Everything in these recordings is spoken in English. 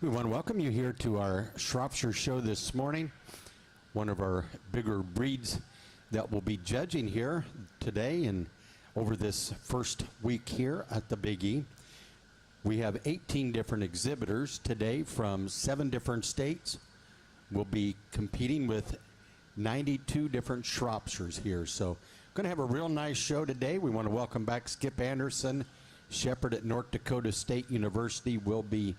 We want to welcome you here to our Shropshire show this morning. One of our bigger breeds that will be judging here today and over this first week here at the Big E. We have 18 different exhibitors today from 7 different states. We'll be competing with 92 different Shropshires here. So going to have a real nice show today. We want to welcome back Skip Anderson, shepherd at North Dakota State University. Will be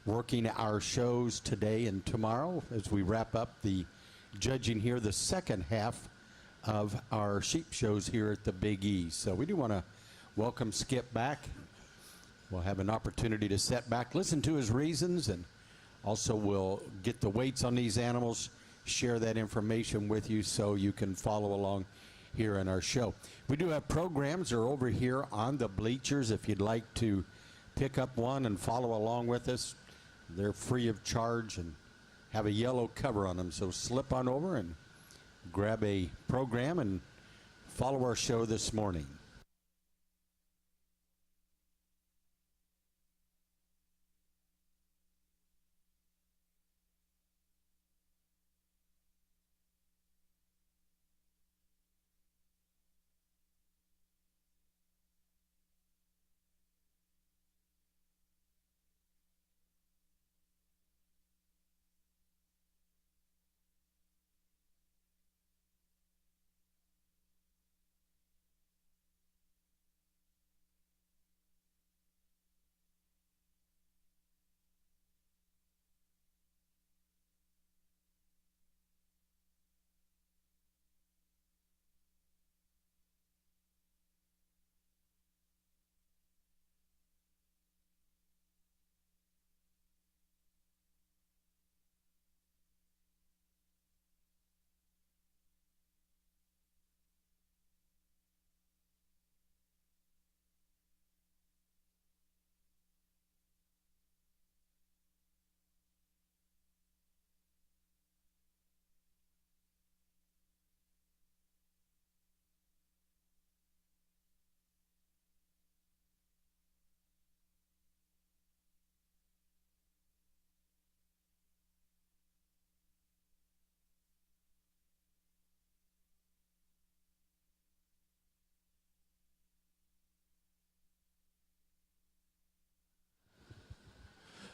working our shows today and tomorrow as we wrap up the judging here, the second half of our sheep shows here at the Big E. So we do want to welcome Skip back. We'll have an opportunity to sit back, listen to his reasons, and also we'll get the weights on these animals, share that information with you so you can follow along here in our show. We do have programs that are over here on the bleachers if you'd like to pick up one and follow along with us. They're free of charge and have a yellow cover on them, so slip on over and grab a program and follow our show this morning.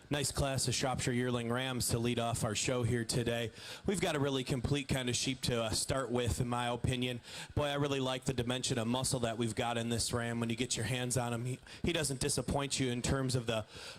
Nice class of Shropshire Yearling Rams to lead off our show here today. We've got a really complete kind of sheep to start with, in my opinion. Boy, I really like the dimension of muscle that we've got in this ram. When you get your hands on him, he doesn't disappoint you in terms of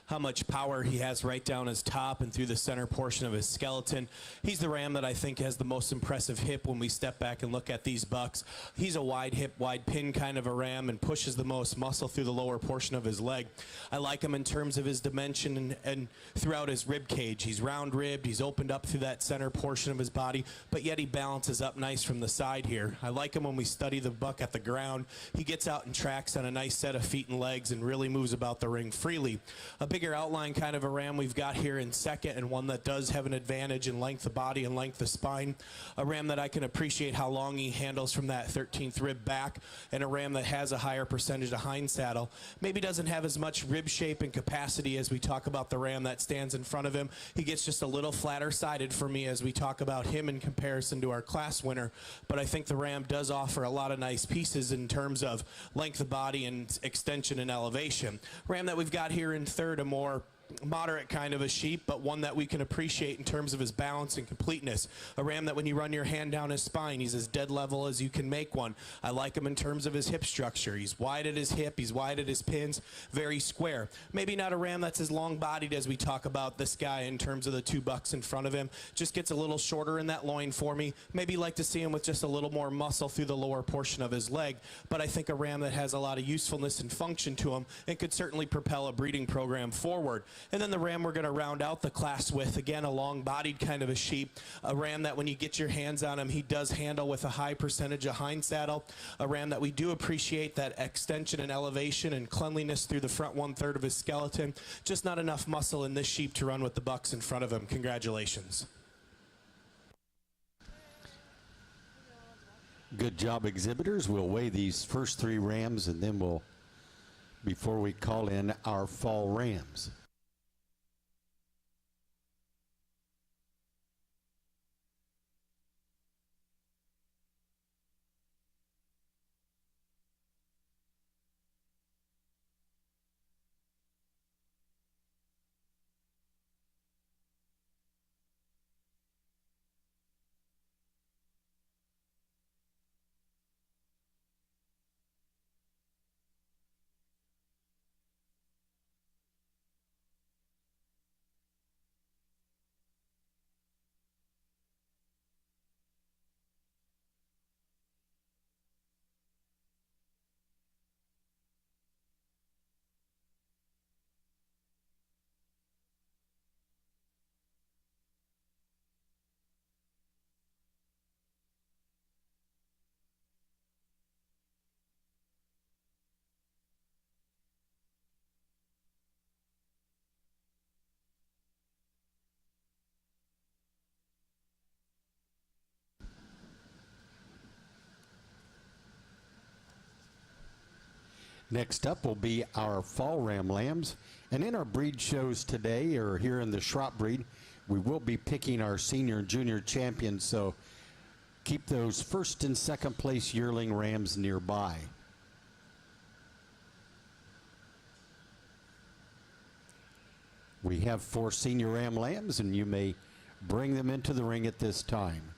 how much power he has right down his top and through the center portion of his skeleton. He's the ram that I think has the most impressive hip when we step back and look at these bucks. He's a wide hip, wide pin kind of a ram and pushes the most muscle through the lower portion of his leg. I like him in terms of his dimension and throughout his rib cage. He's round ribbed, he's opened up through that center portion of his body, but yet he balances up nice from the side here. I like him when we study the buck at the ground. He gets out and tracks on a nice set of feet and legs and really moves about the ring freely. A bigger outline kind of a ram we've got here in second, and one that does have an advantage in length of body and length of spine. A ram that I can appreciate how long he handles from that 13th rib back, and a ram that has a higher percentage of hind saddle. Maybe doesn't have as much rib shape and capacity as we talk about the ram that stands in front of him. He gets just a little flatter sided for me as we talk about him in comparison to our class winner, but I think the ram does offer a lot of nice pieces in terms of length of body and extension and elevation. Ram that we've got here in third, a more moderate kind of a sheep, but one that we can appreciate in terms of his balance and completeness. A ram that when you run your hand down his spine, he's as dead level as you can make one. I like him in terms of his hip structure. He's wide at his hip, he's wide at his pins, very square. Maybe not a ram that's as long bodied as we talk about this guy in terms of the two bucks in front of him. Just gets a little shorter in that loin for me. Maybe like to see him with just a little more muscle through the lower portion of his leg, but I think a ram that has a lot of usefulness and function to him and could certainly propel a breeding program forward. And then the ram we're going to round out the class with, again, a long-bodied kind of a sheep, a ram that when you get your hands on him, he does handle with a high percentage of hind saddle, a ram that we do appreciate that extension and elevation and cleanliness through the front 1/3 of his skeleton. Just not enough muscle in this sheep to run with the bucks in front of him. Congratulations. Good job, exhibitors. We'll weigh these first 3 rams, and then we'll, before we call in our fall rams. Next up will be our fall ram lambs. And in our breed shows today, or here in the Shrop breed, we will be picking our senior and junior champions, so keep those first and second place yearling rams nearby. We have 4 senior ram lambs, and you may bring them into the ring at this time.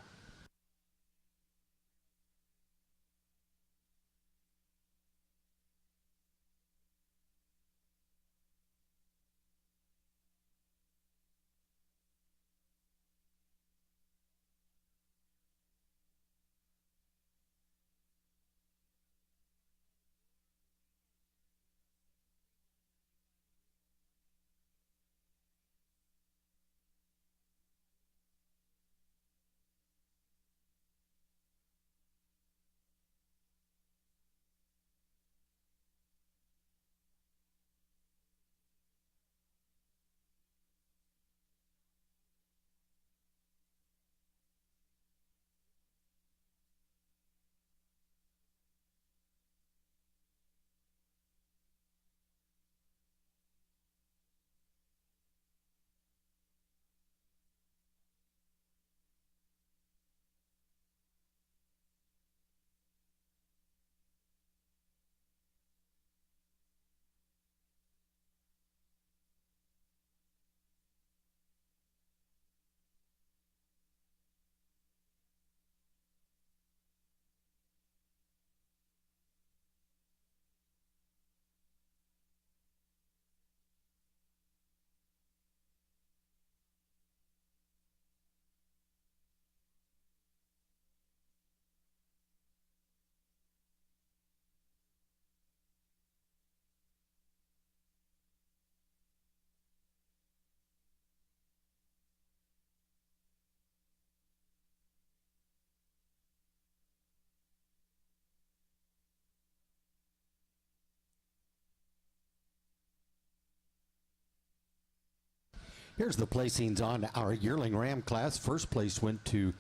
Here's the placings on our yearling ram class. First place went to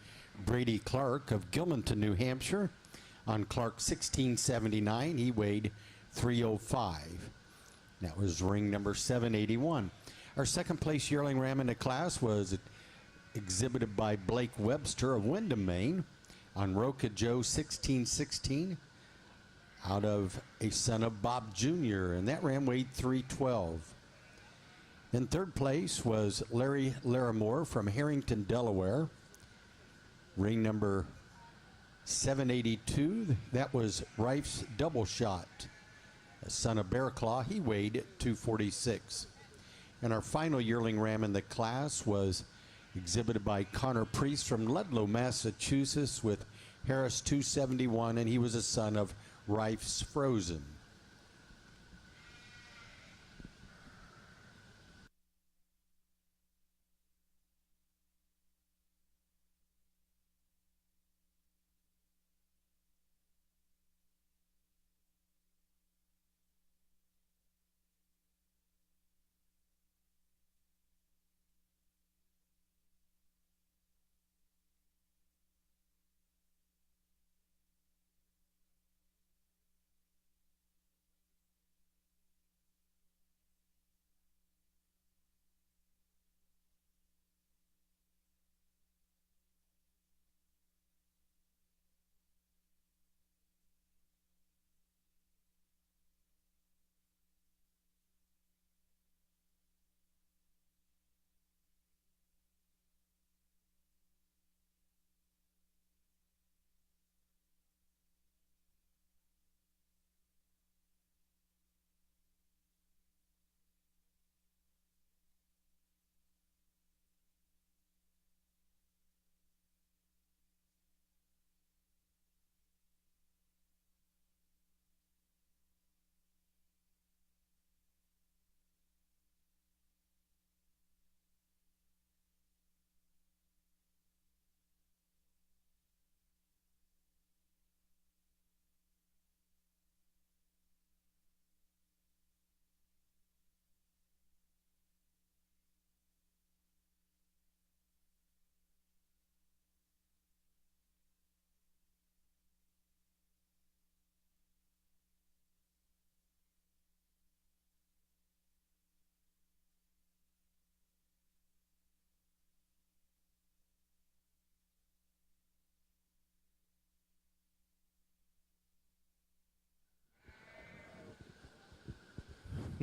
Brady Clark of Gilmanton, New Hampshire. On Clark 1679, he weighed 305. That was ring number 781. Our second place yearling ram in the class was exhibited by Blake Webster of Windham, Maine. On Roca Joe 1616, out of a son of Bob Jr., and that ram weighed 312. In third place was Larry Larimore from Harrington, Delaware. Ring number 782, that was Rife's Double Shot, a son of Bear Claw. He weighed 246. And our final yearling ram in the class was exhibited by Connor Priest from Ludlow, Massachusetts, with Harris 271, and he was a son of Rife's Frozen.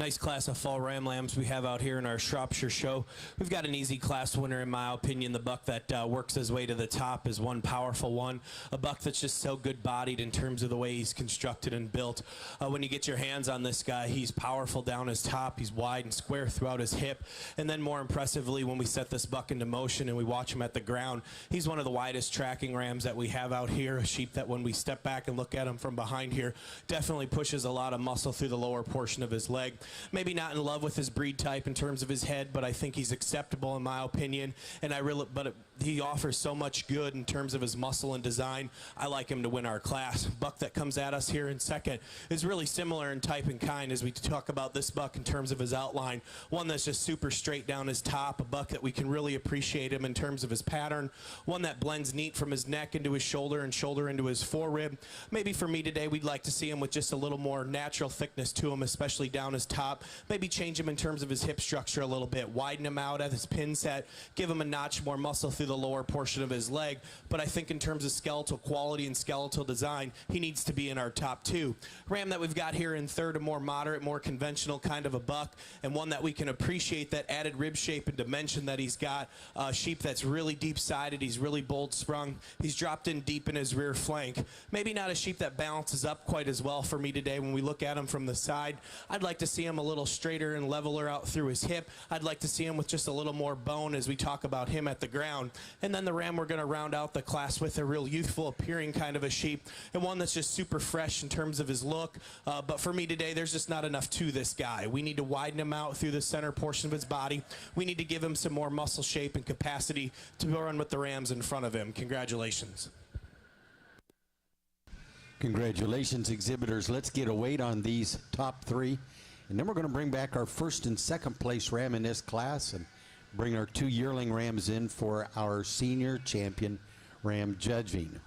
Nice class of fall ram lambs we have out here in our Shropshire show. We've got an easy class winner, in my opinion. The buck that works his way to the top is one powerful one. A buck that's just so good-bodied in terms of the way he's constructed and built. When you get your hands on this guy, he's powerful down his top. He's wide and square throughout his hip. And then more impressively, when we set this buck into motion and we watch him at the ground, he's one of the widest tracking rams that we have out here. A sheep that when we step back and look at him from behind here, definitely pushes a lot of muscle through the lower portion of his leg. Maybe not in love with his breed type in terms of his head, but I think he's acceptable in my opinion. And he offers so much good in terms of his muscle and design. I like him to win our class. Buck that comes at us here in second is really similar in type and kind as we talk about this buck in terms of his outline. One that's just super straight down his top, a buck that we can really appreciate him in terms of his pattern. One that blends neat from his neck into his shoulder and shoulder into his forerib. Maybe for me today, we'd like to see him with just a little more natural thickness to him, especially down his top. Maybe change him in terms of his hip structure a little bit, widen him out at his pin set, give him a notch more muscle through the lower portion of his leg. But I think in terms of skeletal quality and skeletal design, he needs to be in our top two. Ram that we've got here in third, a more moderate, more conventional kind of a buck, and one that we can appreciate that added rib shape and dimension that he's got. A sheep that's really deep-sided. He's really bold-sprung. He's dropped in deep in his rear flank. Maybe not a sheep that balances up quite as well for me today when we look at him from the side. I'd like to see him a little straighter and leveler out through his hip. I'd like to see him with just a little more bone as we talk about him at the ground. And then the ram we're going to round out the class with a real youthful appearing kind of a sheep, and one that's just super fresh in terms of his look. But for me today, there's just not enough to this guy. We need to widen him out through the center portion of his body. We need to give him some more muscle shape and capacity to run with the rams in front of him. Congratulations. Congratulations, exhibitors. Let's get a weight on these top three. And then we're going to bring back our first and second place ram in this class and bring our two yearling rams in for our senior champion ram judging.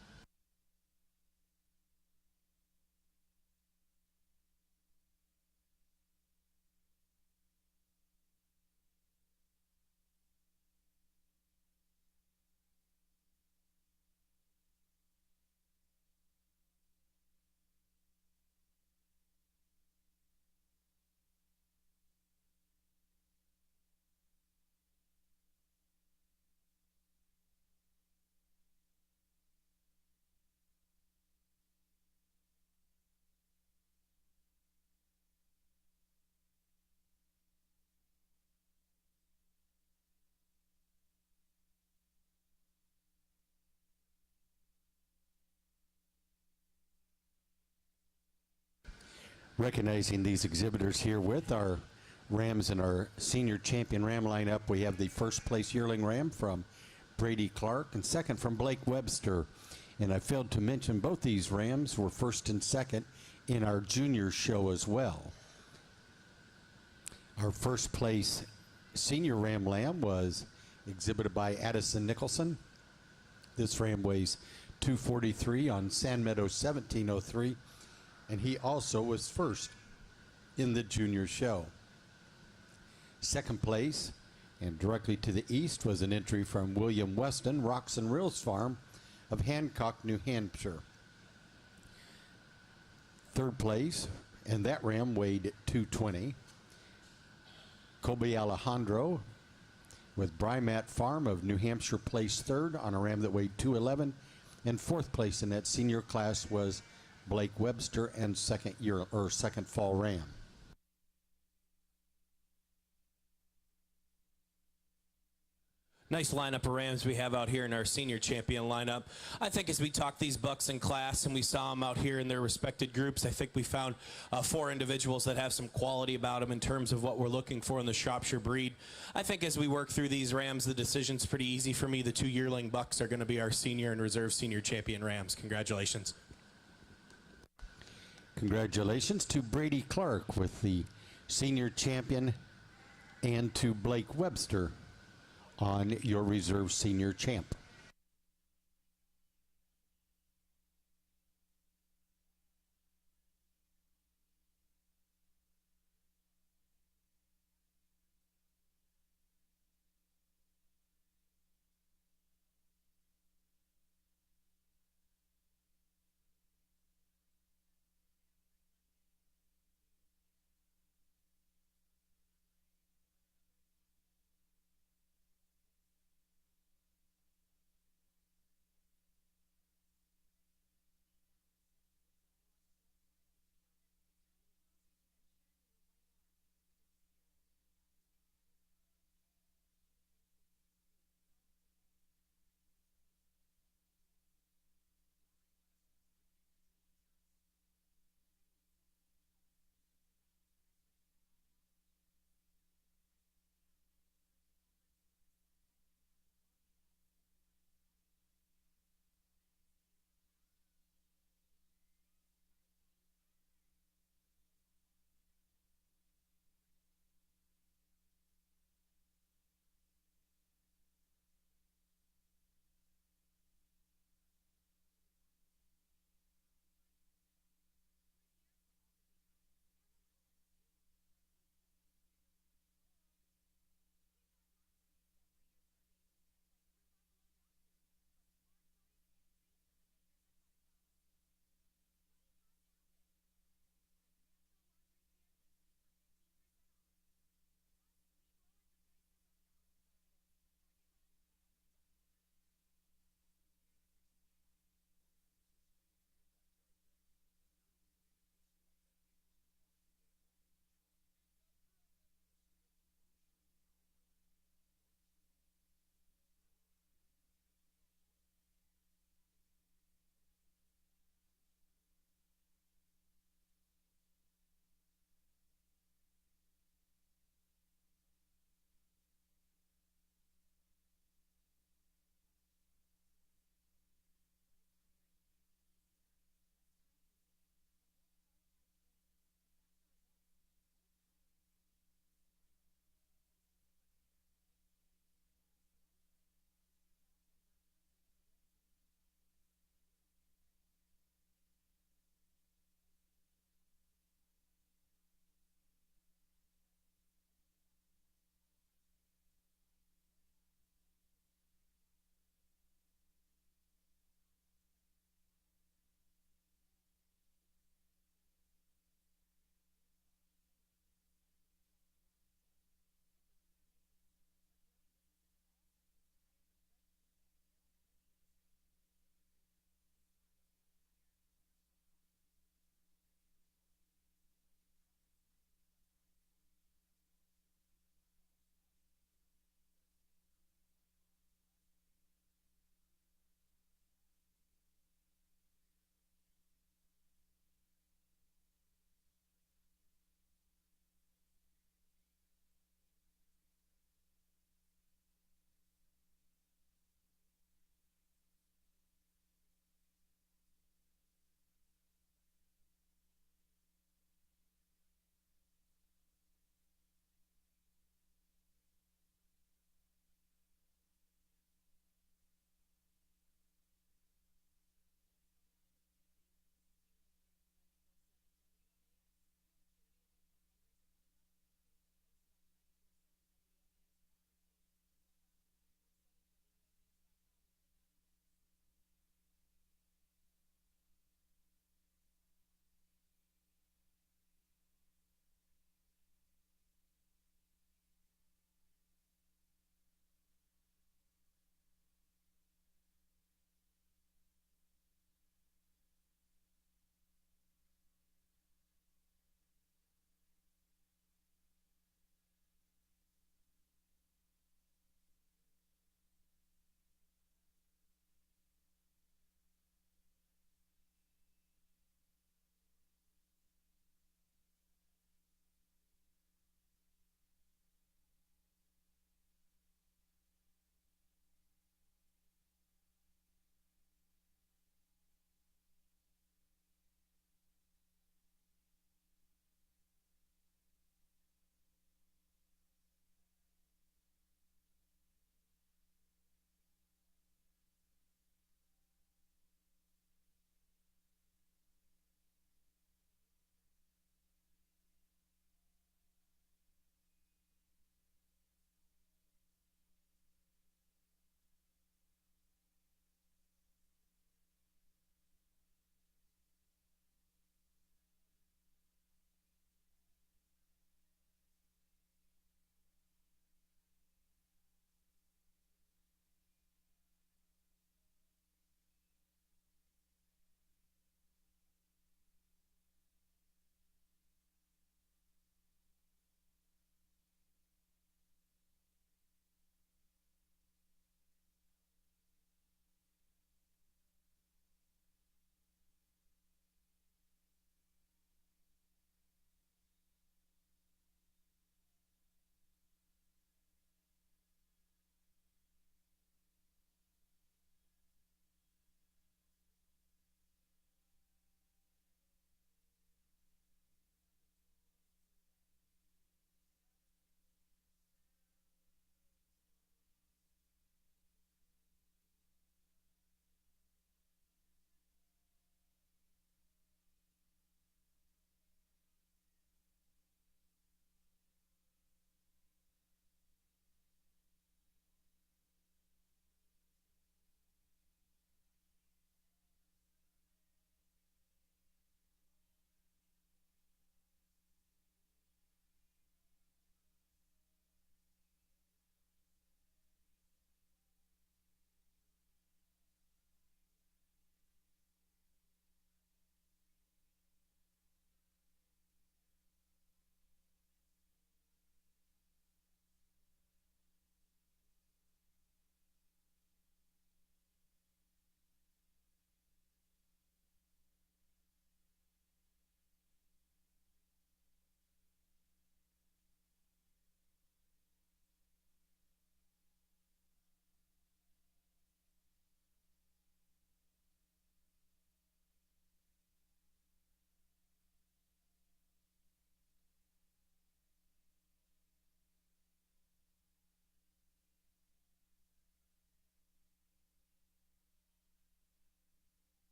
Recognizing these exhibitors here with our rams in our senior champion ram lineup, we have the first place yearling ram from Brady Clark and second from Blake Webster. And I failed to mention both these rams were first and second in our junior show as well. Our first place senior ram lamb was exhibited by Addison Nicholson. This ram weighs 243 on Sand Meadow 1703. And he also was first in the junior show. Second place, and directly to the east, was an entry from William Weston, Rocks and Rills Farm of Hancock, New Hampshire. Third place, and that ram weighed 220. Colby Alejandro with Brymat Farm of New Hampshire placed third on a ram that weighed 211. And fourth place in that senior class was Blake Webster and second fall ram. Nice lineup of rams we have out here in our senior champion lineup. I think as we talk these bucks in class and we saw them out here in their respected groups, I think we found four individuals that have some quality about them in terms of what we're looking for in the Shropshire breed. I think as we work through these rams, the decision's pretty easy for me. The two yearling bucks are going to be our senior and reserve senior champion rams. Congratulations. Congratulations to Brady Clark with the senior champion and to Blake Webster on your reserve senior champ.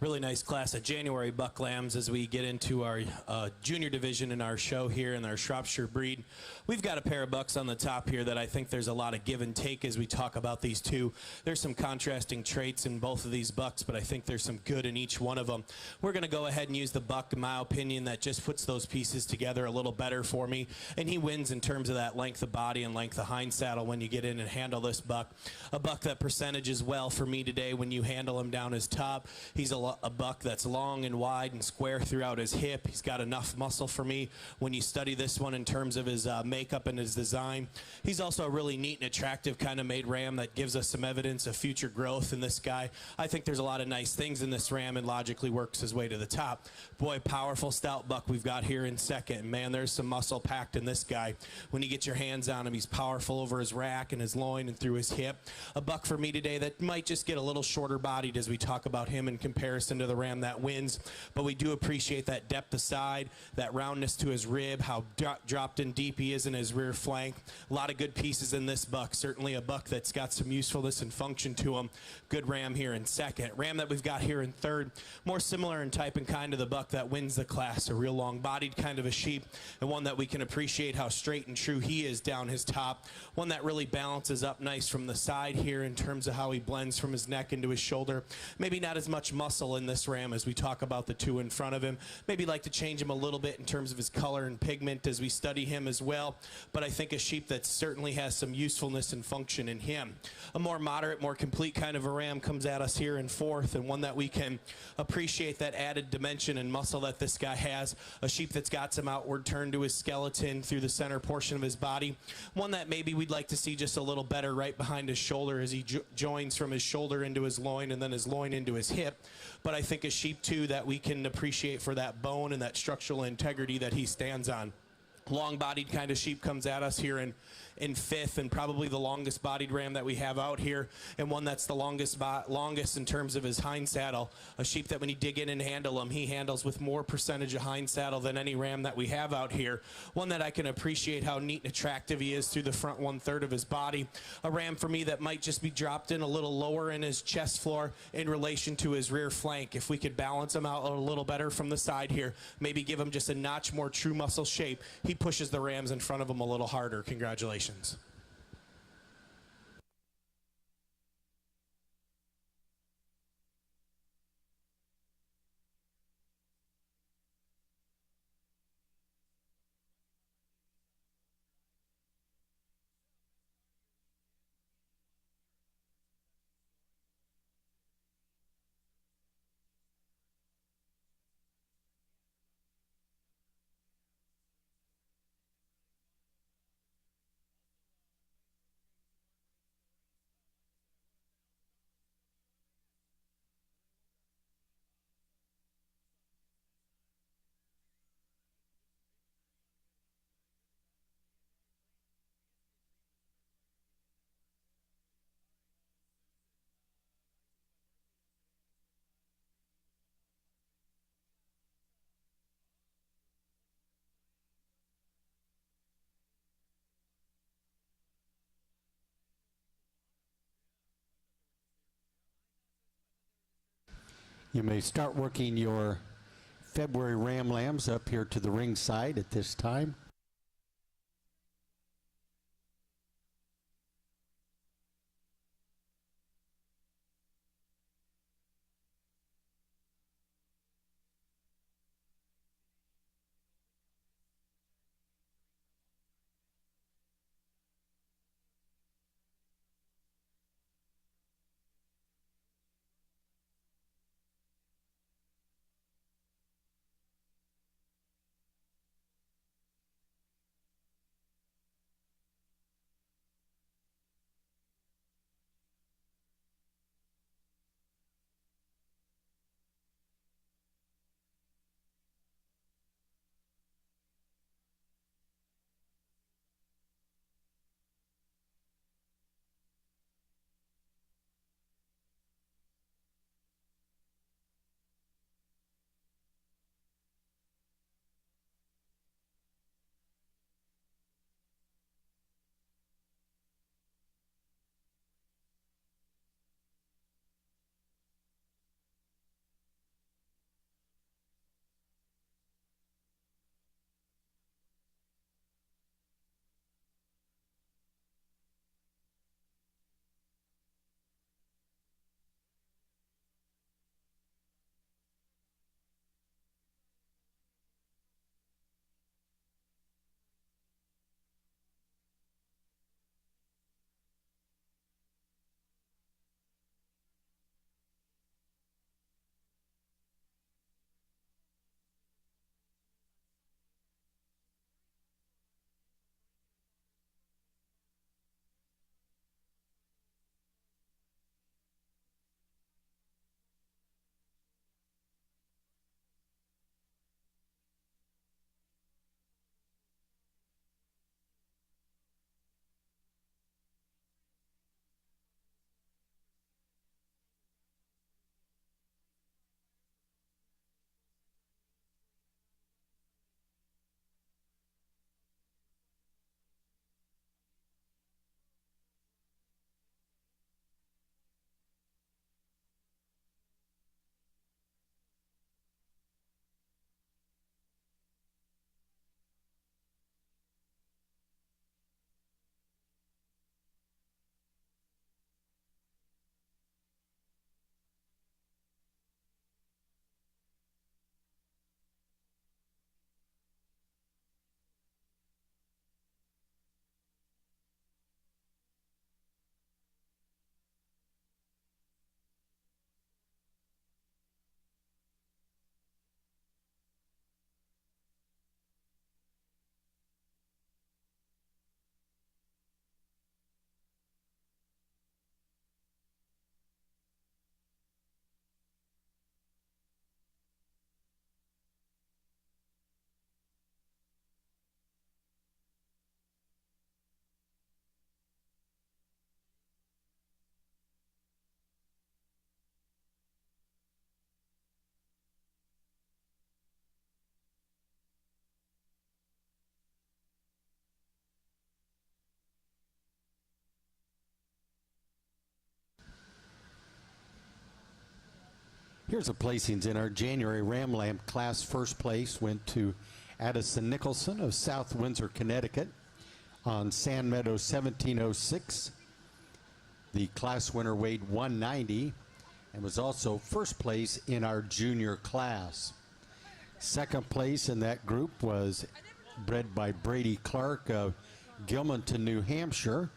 Really nice class of January buck lambs as we get into our junior division in our show here in our Shropshire breed. We've got a pair of bucks on the top here that I think there's a lot of give and take as we talk about these two. There's some contrasting traits in both of these bucks, but I think there's some good in each one of them. We're going to go ahead and use the buck, in my opinion, that just puts those pieces together a little better for me, and he wins in terms of that length of body and length of hind saddle when you get in and handle this buck. A buck that percentages well for me today when you handle him down his top. He's a buck that's long and wide and square throughout his hip. He's got enough muscle for me when you study this one in terms of his makeup and his design. He's also a really neat and attractive kind of made ram that gives us some evidence of future growth in this guy. I think there's a lot of nice things in this ram and logically works his way to the top. Boy, powerful stout buck we've got here in second. Man, there's some muscle packed in this guy. When you get your hands on him, he's powerful over his rack and his loin and through his hip. A buck for me today that might just get a little shorter bodied as we talk about him in comparison to the ram that wins, but we do appreciate that depth of side, that roundness to his rib, how dropped in deep he is in his rear flank. A lot of good pieces in this buck. Certainly a buck that's got some usefulness and function to him. Good ram here in second. Ram that we've got here in third, more similar in type and kind of the buck that wins the class. A real long-bodied kind of a sheep, and one that we can appreciate how straight and true he is down his top. One that really balances up nice from the side here in terms of how he blends from his neck into his shoulder. Maybe not as much muscle in this ram as we talk about the two in front of him. Maybe like to change him a little bit in terms of his color and pigment as we study him as well, but I think a sheep that certainly has some usefulness and function in him. A more moderate, more complete kind of a ram comes at us here in fourth, and one that we can appreciate that added dimension and muscle that this guy has. A sheep that's got some outward turn to his skeleton through the center portion of his body. One that maybe we'd like to see just a little better right behind his shoulder as he joins from his shoulder into his loin and then his loin into his hip. But I think a sheep too that we can appreciate for that bone and that structural integrity that he stands on. Long-bodied kind of sheep comes at us here in fifth, and probably the longest bodied ram that we have out here, and one that's the longest in terms of his hind saddle. A sheep that when you dig in and handle him, he handles with more percentage of hind saddle than any ram that we have out here. One that I can appreciate how neat and attractive he is through the front 1/3 of his body. A ram for me that might just be dropped in a little lower in his chest floor in relation to his rear flank. If we could balance him out a little better from the side here, maybe give him just a notch more true muscle shape, he pushes the rams in front of him a little harder. Congratulations. You may start working your February ram lambs up here to the ring side at this time. Here's the placings in our January Ram Lamb class. First place went to Addison Nicholson of South Windsor, Connecticut on Sand Meadow 1706. The class winner weighed 190 and was also first place in our junior class. Second place in that group was bred by Brady Clark of Gilmanton, New Hampshire.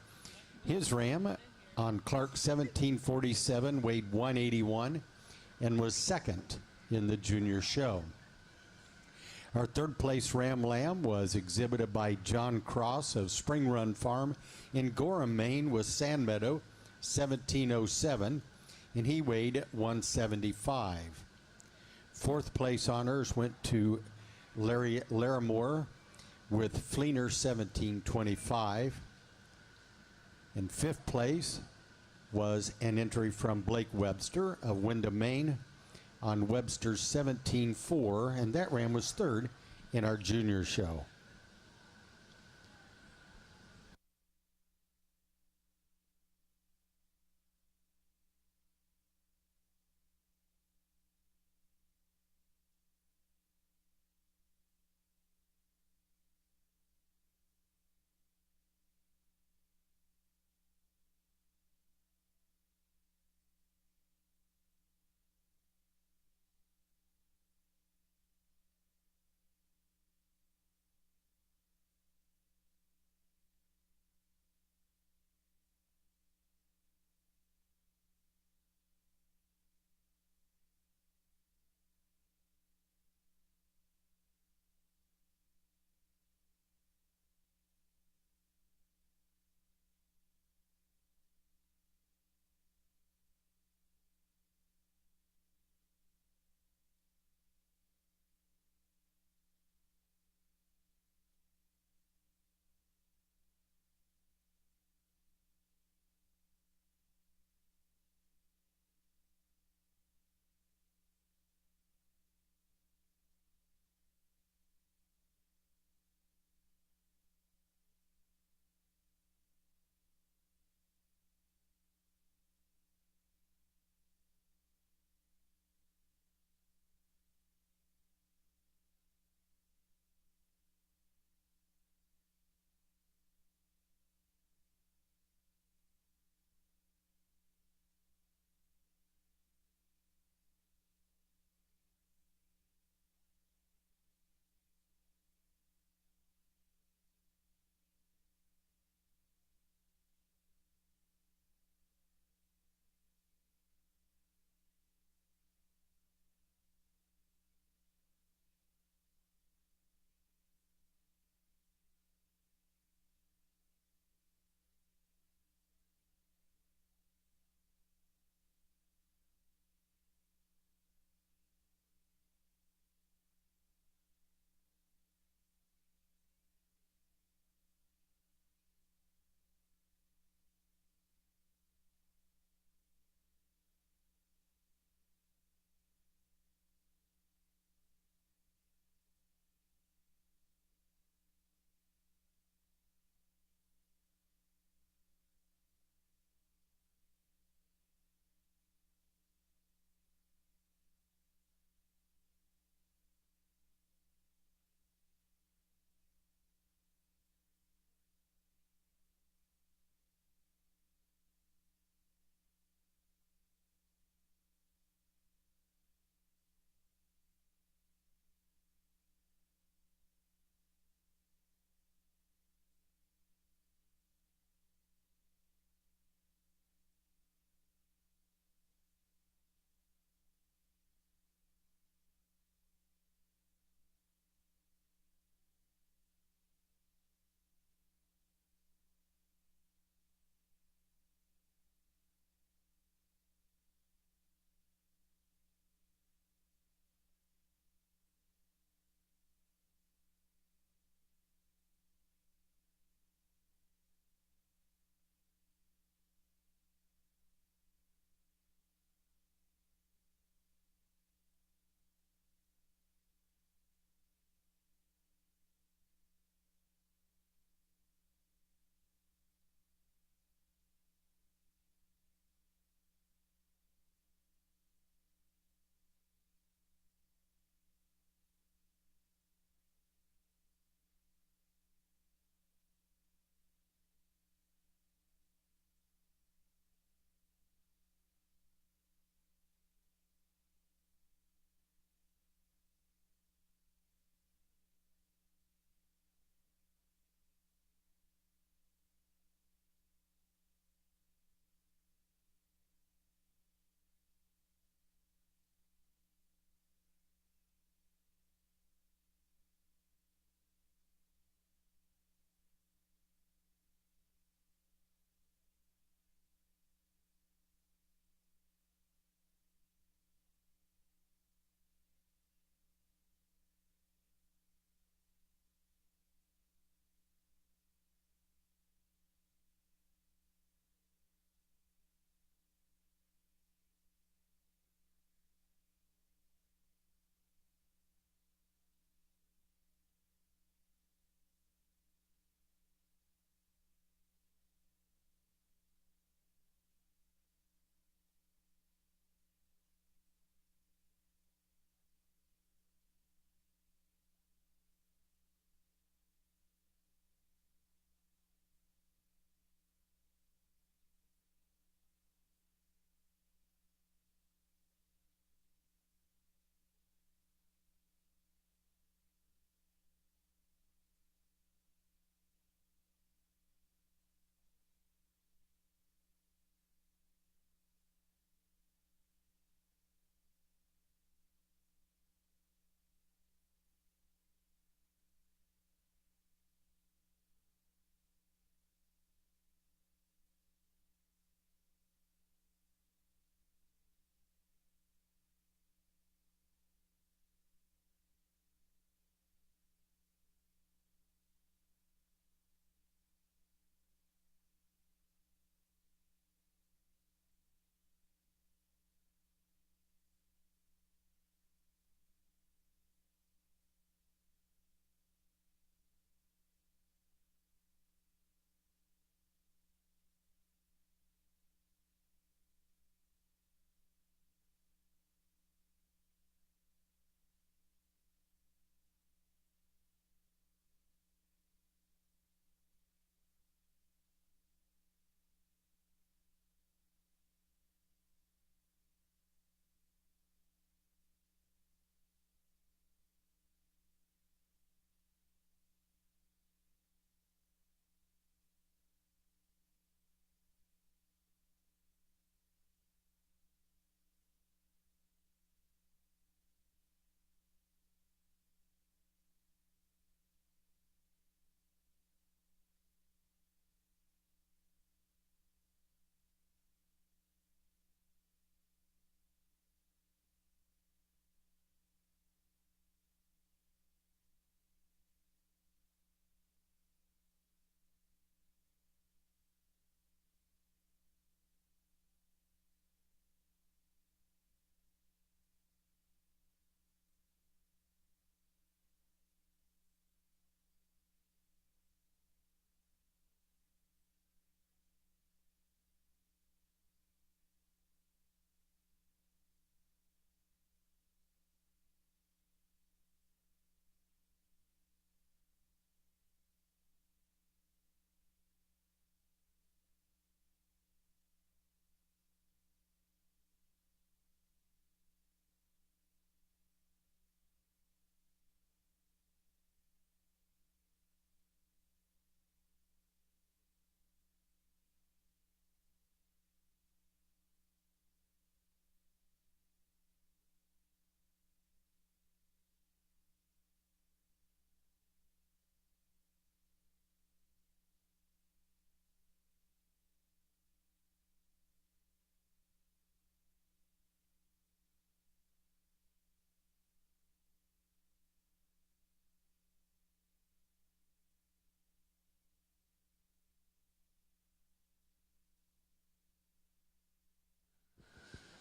His ram on Clark 1747 weighed 181 and was second in the junior show. Our third place Ram Lamb was exhibited by John Cross of Spring Run Farm in Gorham, Maine with Sand Meadow 1707, and he weighed 175. Fourth place honors went to Larry Larimore with Fleener 1725. And fifth place was an entry from Blake Webster of Windham, Maine on Webster's 17.4, and that ram was third in our junior show.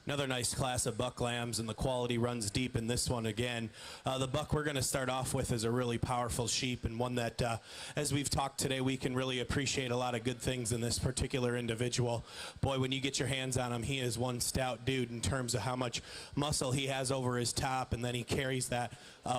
Another nice class of buck lambs, and the quality runs deep in this one again. The buck we're going to start off with is a really powerful sheep, and one that, as we've talked today, we can really appreciate a lot of good things in this particular individual. Boy, when you get your hands on him, he is one stout dude in terms of how much muscle he has over his top, and then he carries that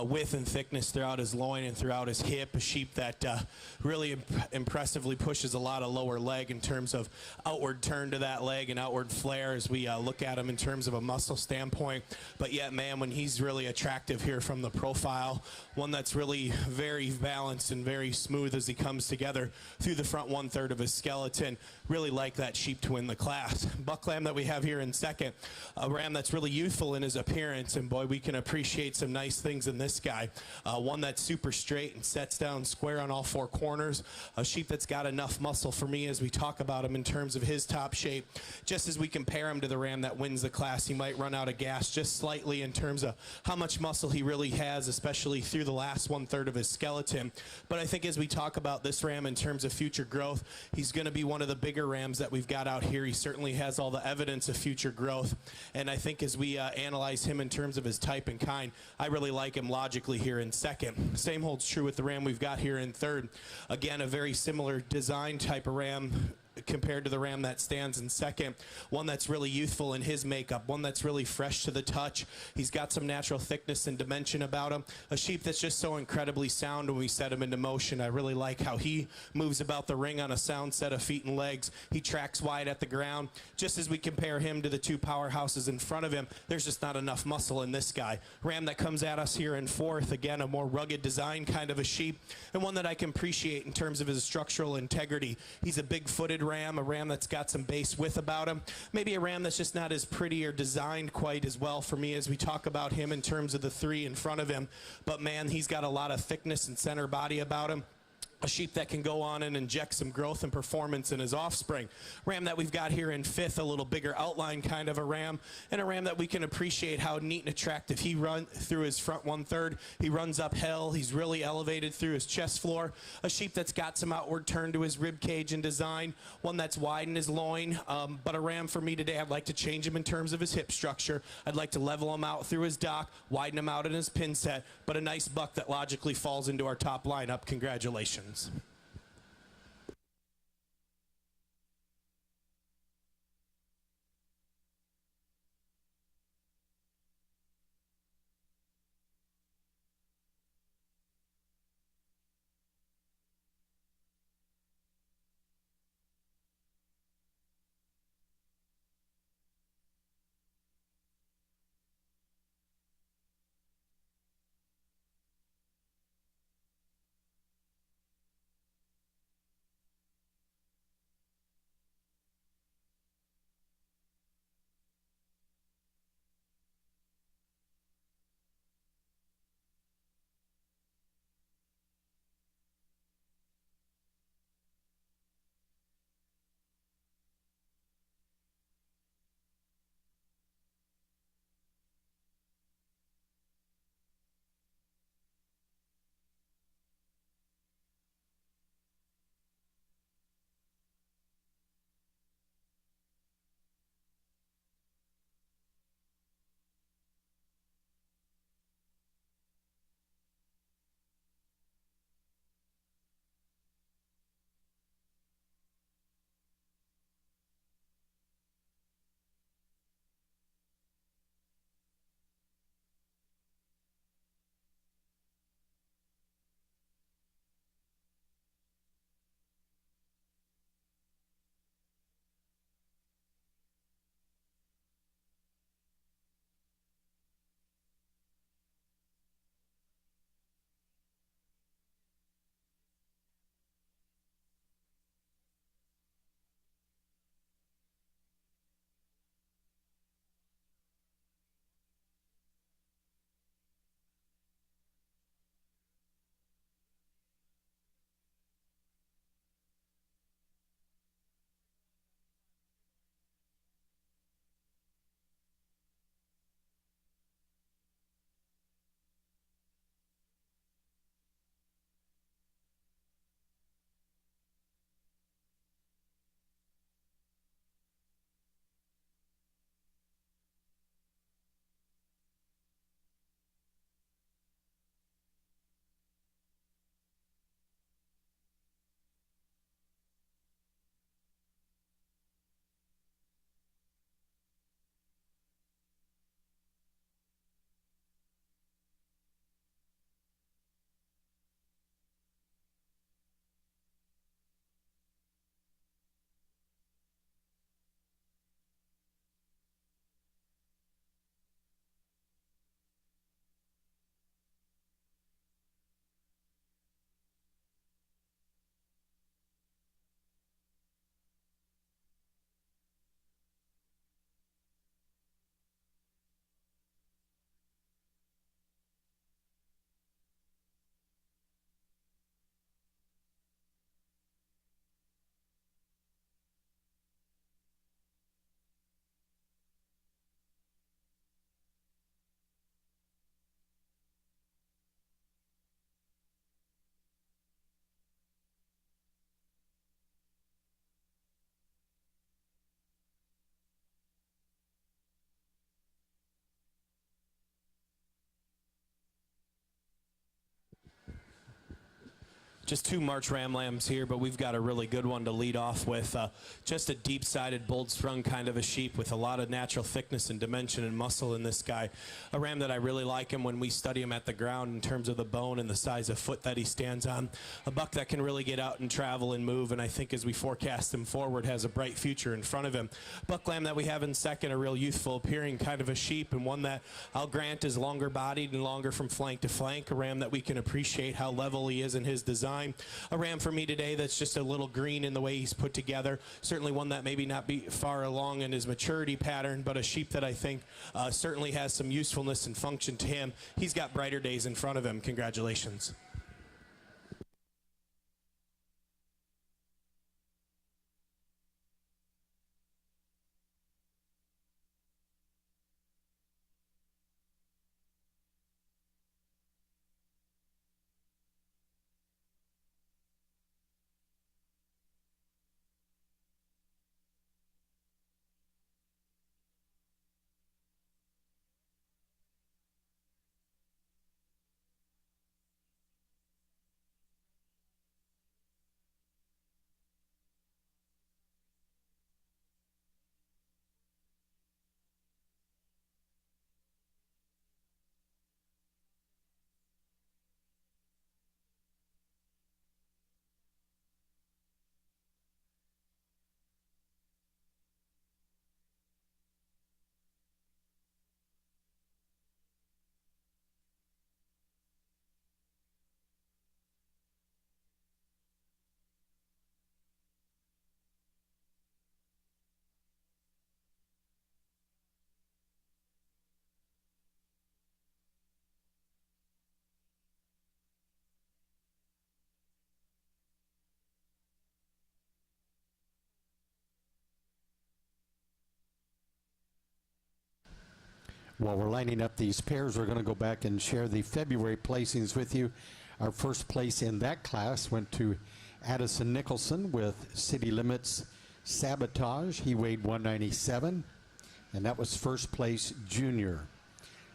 width and thickness throughout his loin and throughout his hip. A sheep that really impressively pushes a lot of lower leg in terms of outward turn to that leg and outward flare as we look at him in terms of a muscle standpoint. But yet, man, when he's really attractive here from the profile, one that's really very balanced and very smooth as he comes together through the front 1/3 of his skeleton. Really like that sheep to win the class. Buck lamb that we have here in second, a ram that's really youthful in his appearance, and boy, we can appreciate some nice things in this guy. One that's super straight and sets down square on all four corners. A sheep that's got enough muscle for me as we talk about him in terms of his top shape. Just as we compare him to the ram that wins the class, he might run out of gas just slightly in terms of how much muscle he really has, especially through the last 1/3 of his skeleton. But I think as we talk about this ram in terms of future growth, he's going to be one of the bigger rams that we've got out here. He certainly has all the evidence of future growth, and I think as we analyze him in terms of his type and kind, I really like him logically here in second. Same holds true with the ram we've got here in third. Again, a very similar design type of ram compared to the ram that stands in second. One that's really youthful in his makeup, one that's really fresh to the touch. He's got some natural thickness and dimension about him. A sheep that's just so incredibly sound when we set him into motion. I really like how he moves about the ring on a sound set of feet and legs. He tracks wide at the ground. Just as we compare him to the two powerhouses in front of him, there's just not enough muscle in this guy. Ram that comes at us here in fourth, again, a more rugged design kind of a sheep, and one that I can appreciate in terms of his structural integrity. He's a big-footed ram, a ram that's got some base width about him. Maybe a ram that's just not as pretty or designed quite as well for me as we talk about him in terms of the three in front of him. But man, he's got a lot of thickness and center body about him. A sheep that can go on and inject some growth and performance in his offspring. Ram that we've got here in fifth, a little bigger outline kind of a ram, and a ram that we can appreciate how neat and attractive he runs through his front 1/3. He runs uphill. He's really elevated through his chest floor. A sheep that's got some outward turn to his rib cage and design. One that's wide in his loin, but a ram for me today, I'd like to change him in terms of his hip structure. I'd like to level him out through his dock, widen him out in his pin set, but a nice buck that logically falls into our top lineup. Congratulations. Just two March Ram lambs here, but we've got a really good one to lead off with. Just a deep-sided, bold-strung kind of a sheep with a lot of natural thickness and dimension and muscle in this guy. A ram that I really like him when we study him at the ground in terms of the bone and the size of foot that he stands on. A buck that can really get out and travel and move, and I think as we forecast him forward has a bright future in front of him. Buck lamb that we have in second, a real youthful appearing kind of a sheep, and one that I'll grant is longer bodied and longer from flank to flank. A ram that we can appreciate how level he is in his design. A ram for me today that's just a little green in the way he's put together. Certainly one that maybe not be far along in his maturity pattern, but a sheep that I think certainly has some usefulness and function to him. He's got brighter days in front of him. Congratulations. While we're lining up these pairs, we're going to go back and share the February placings with you. Our first place in that class went to Addison Nicholson with City Limits Sabotage. He weighed 197, and that was first place junior.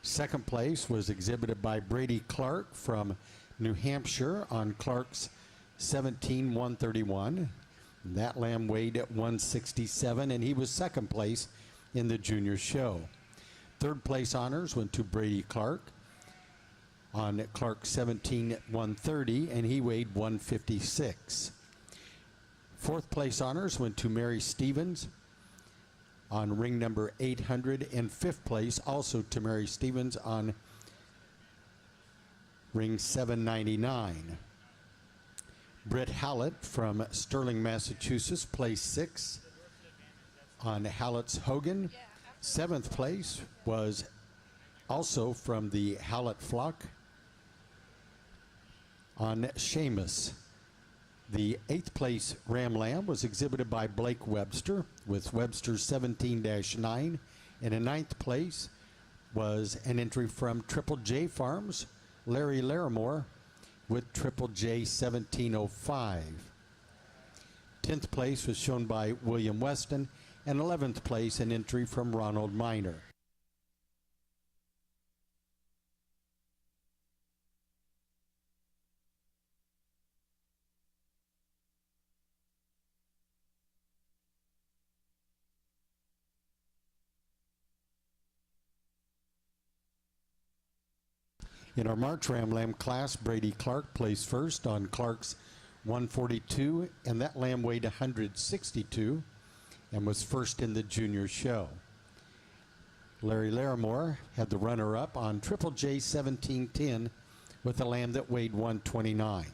Second place was exhibited by Brady Clark from New Hampshire on Clark's 17-131. That lamb weighed at 167, and he was second place in the junior show. Third place honors went to Brady Clark on Clark 17-130, and he weighed 156. Fourth place honors went to Mary Stevens on ring number 800, and fifth place also to Mary Stevens on ring 799. Britt Hallett from Sterling, Massachusetts, placed 6 on Hallett's Hogan. Seventh place was also from the Hallett flock on Seamus. The 8th place Ram Lamb was exhibited by Blake Webster with Webster 17-9. And in 9th place was an entry from Triple J Farms, Larry Larimore with Triple J 1705. 10th place was shown by William Weston, and 11th place an entry from Ronald Miner. In our March Ram Lamb class, Brady Clark placed first on Clark's 142, and that lamb weighed 162 and was first in the junior show. Larry Larimore had the runner-up on Triple J 1710 with a lamb that weighed 129.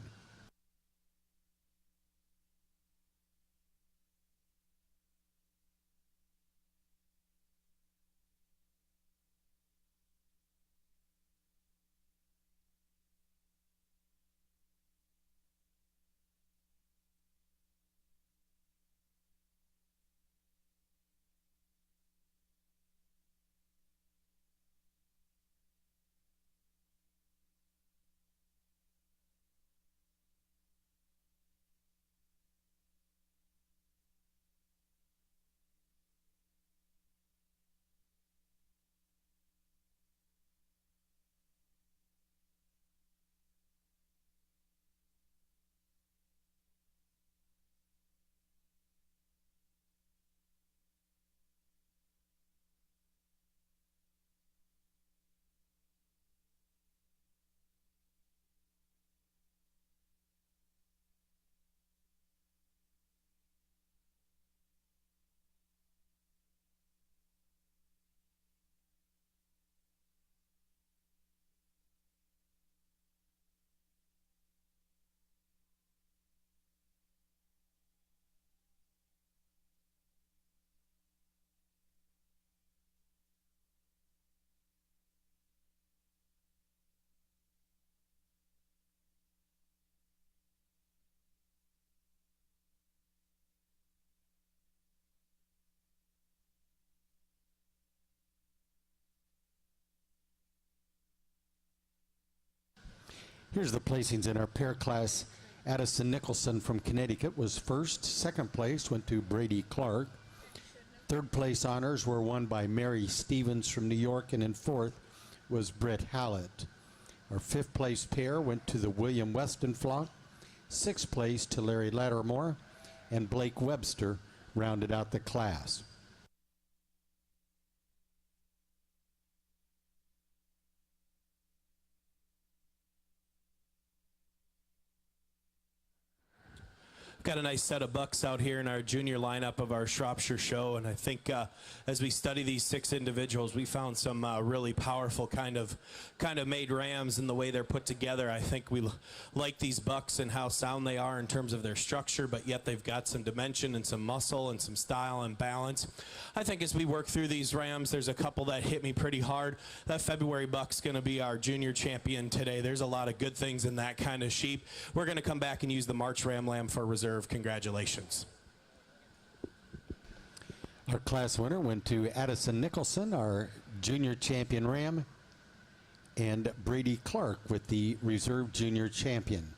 Here's the placings in our pair class. Addison Nicholson from Connecticut was first. Second place went to Brady Clark. Third place honors were won by Mary Stevens from New York, and in fourth was Britt Hallett. Our fifth place pair went to the William Weston flock. Sixth place to Larry Lattimore, and Blake Webster rounded out the class. Got a nice set of bucks out here in our junior lineup of our Shropshire show, and I think as we study these 6 individuals, we found some really powerful kind of made rams in the way they're put together. I think we like these bucks and how sound they are in terms of their structure, but yet they've got some dimension and some muscle and some style and balance. I think as we work through these rams, there's a couple that hit me pretty hard. That February buck's going to be our junior champion today. There's a lot of good things in that kind of sheep. We're going to come back and use the March Ram Lamb for reserve. Congratulations. Our class winner went to Addison Nicholson, our junior champion ram, and Brady Clark with the reserve junior champion.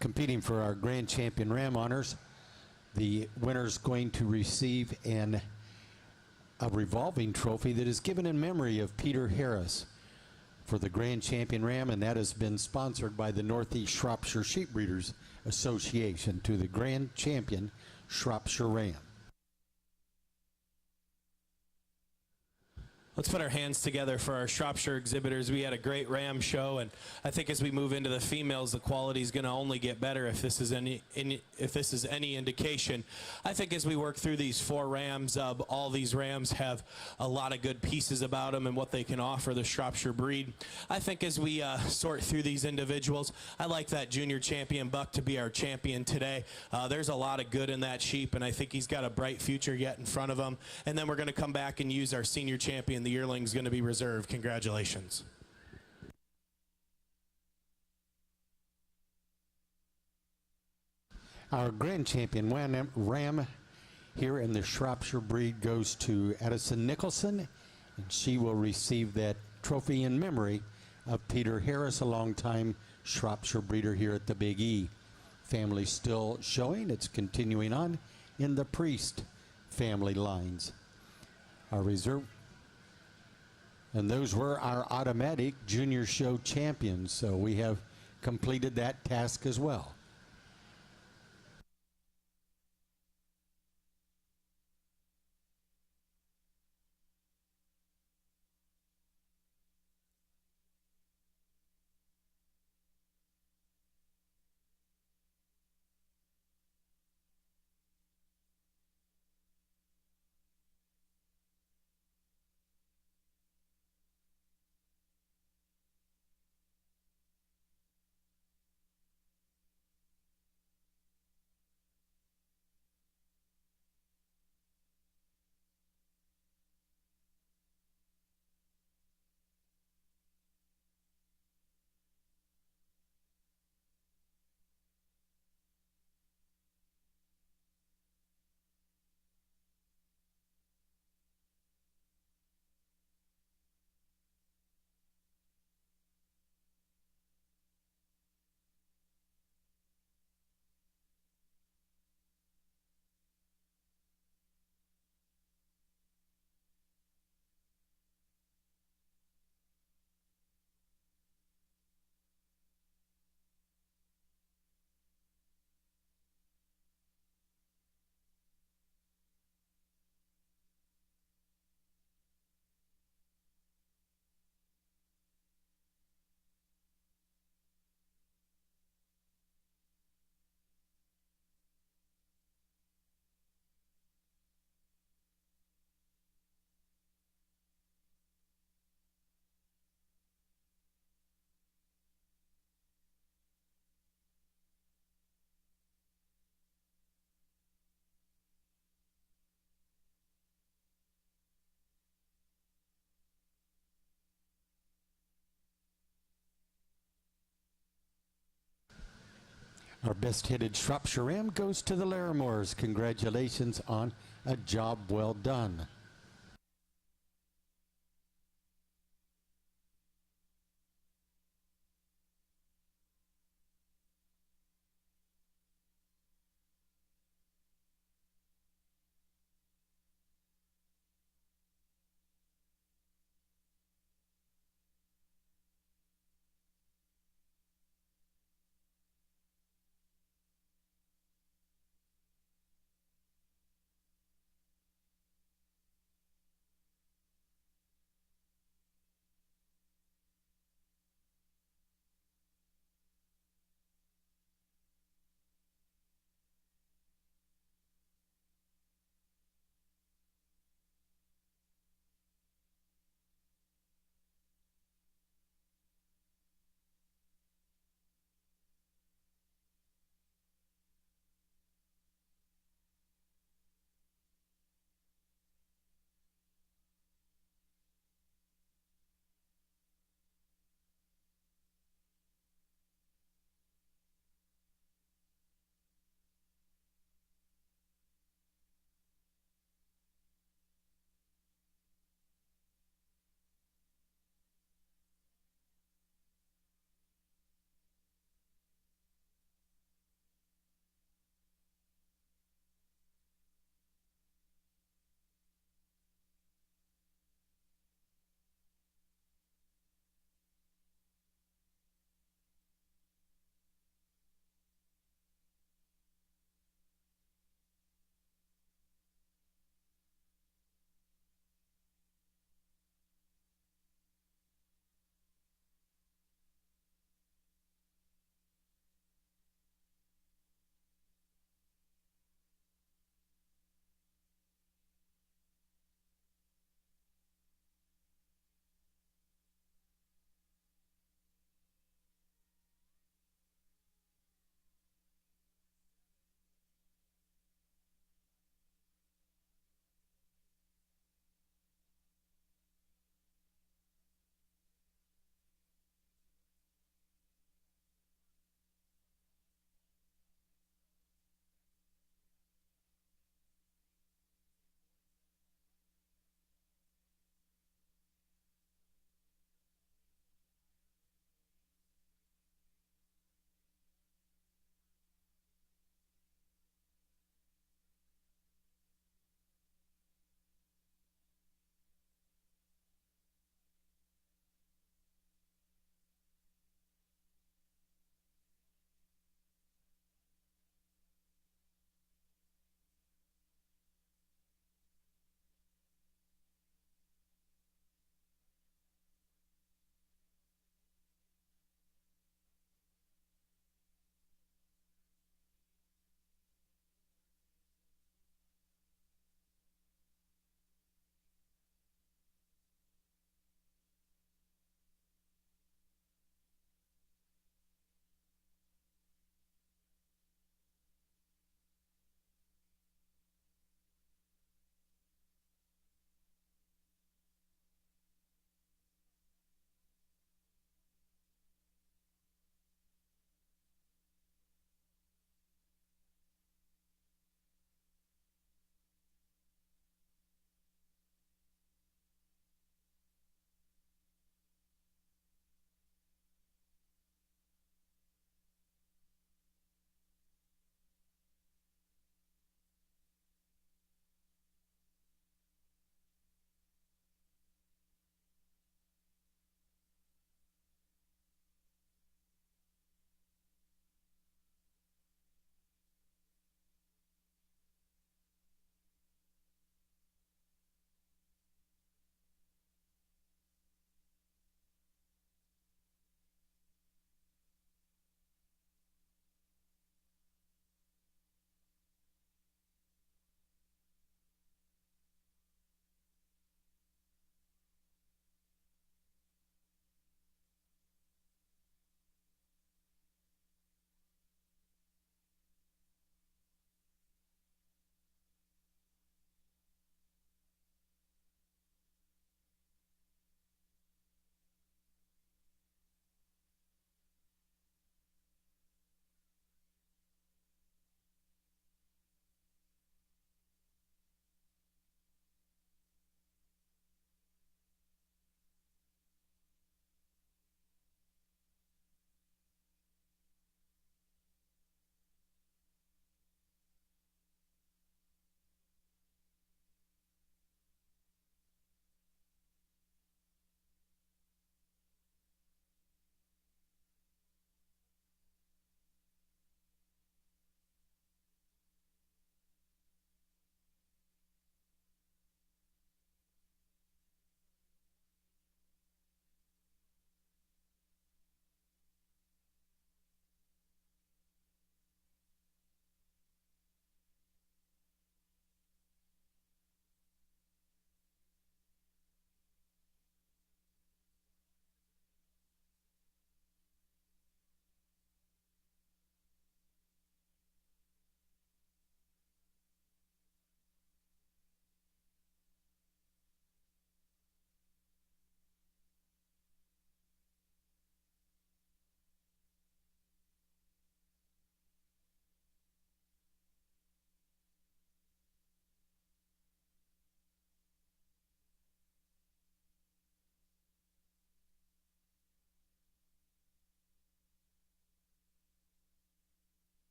Competing for our grand champion ram honors, the winner's going to receive a revolving trophy that is given in memory of Peter Harris for the grand champion ram, and that has been sponsored by the Northeast Shropshire Sheep Breeders Association to the grand champion Shropshire ram. Let's put our hands together for our Shropshire exhibitors. We had a great ram show, and I think as we move into the females, the quality is going to only get better if this is any indication. I think as we work through these 4 rams, all these rams have a lot of good pieces about them and what they can offer the Shropshire breed. I think as we sort through these individuals, I like that junior champion buck to be our champion today. There's a lot of good in that sheep, and I think he's got a bright future yet in front of him. And then we're going to come back and use our senior champion. The Yearling is going to be reserved. Congratulations. Our grand champion ram here in the Shropshire breed goes to Addison Nicholson, and she will receive that trophy in memory of Peter Harris, a longtime Shropshire breeder here at the Big E. family still showing. It's continuing on in the Priest family lines. Our reserve, and those were our automatic junior show champions, so we have completed that task as well. Our best hitted Shropshire Ram goes to the Larimores. Congratulations on a job well done.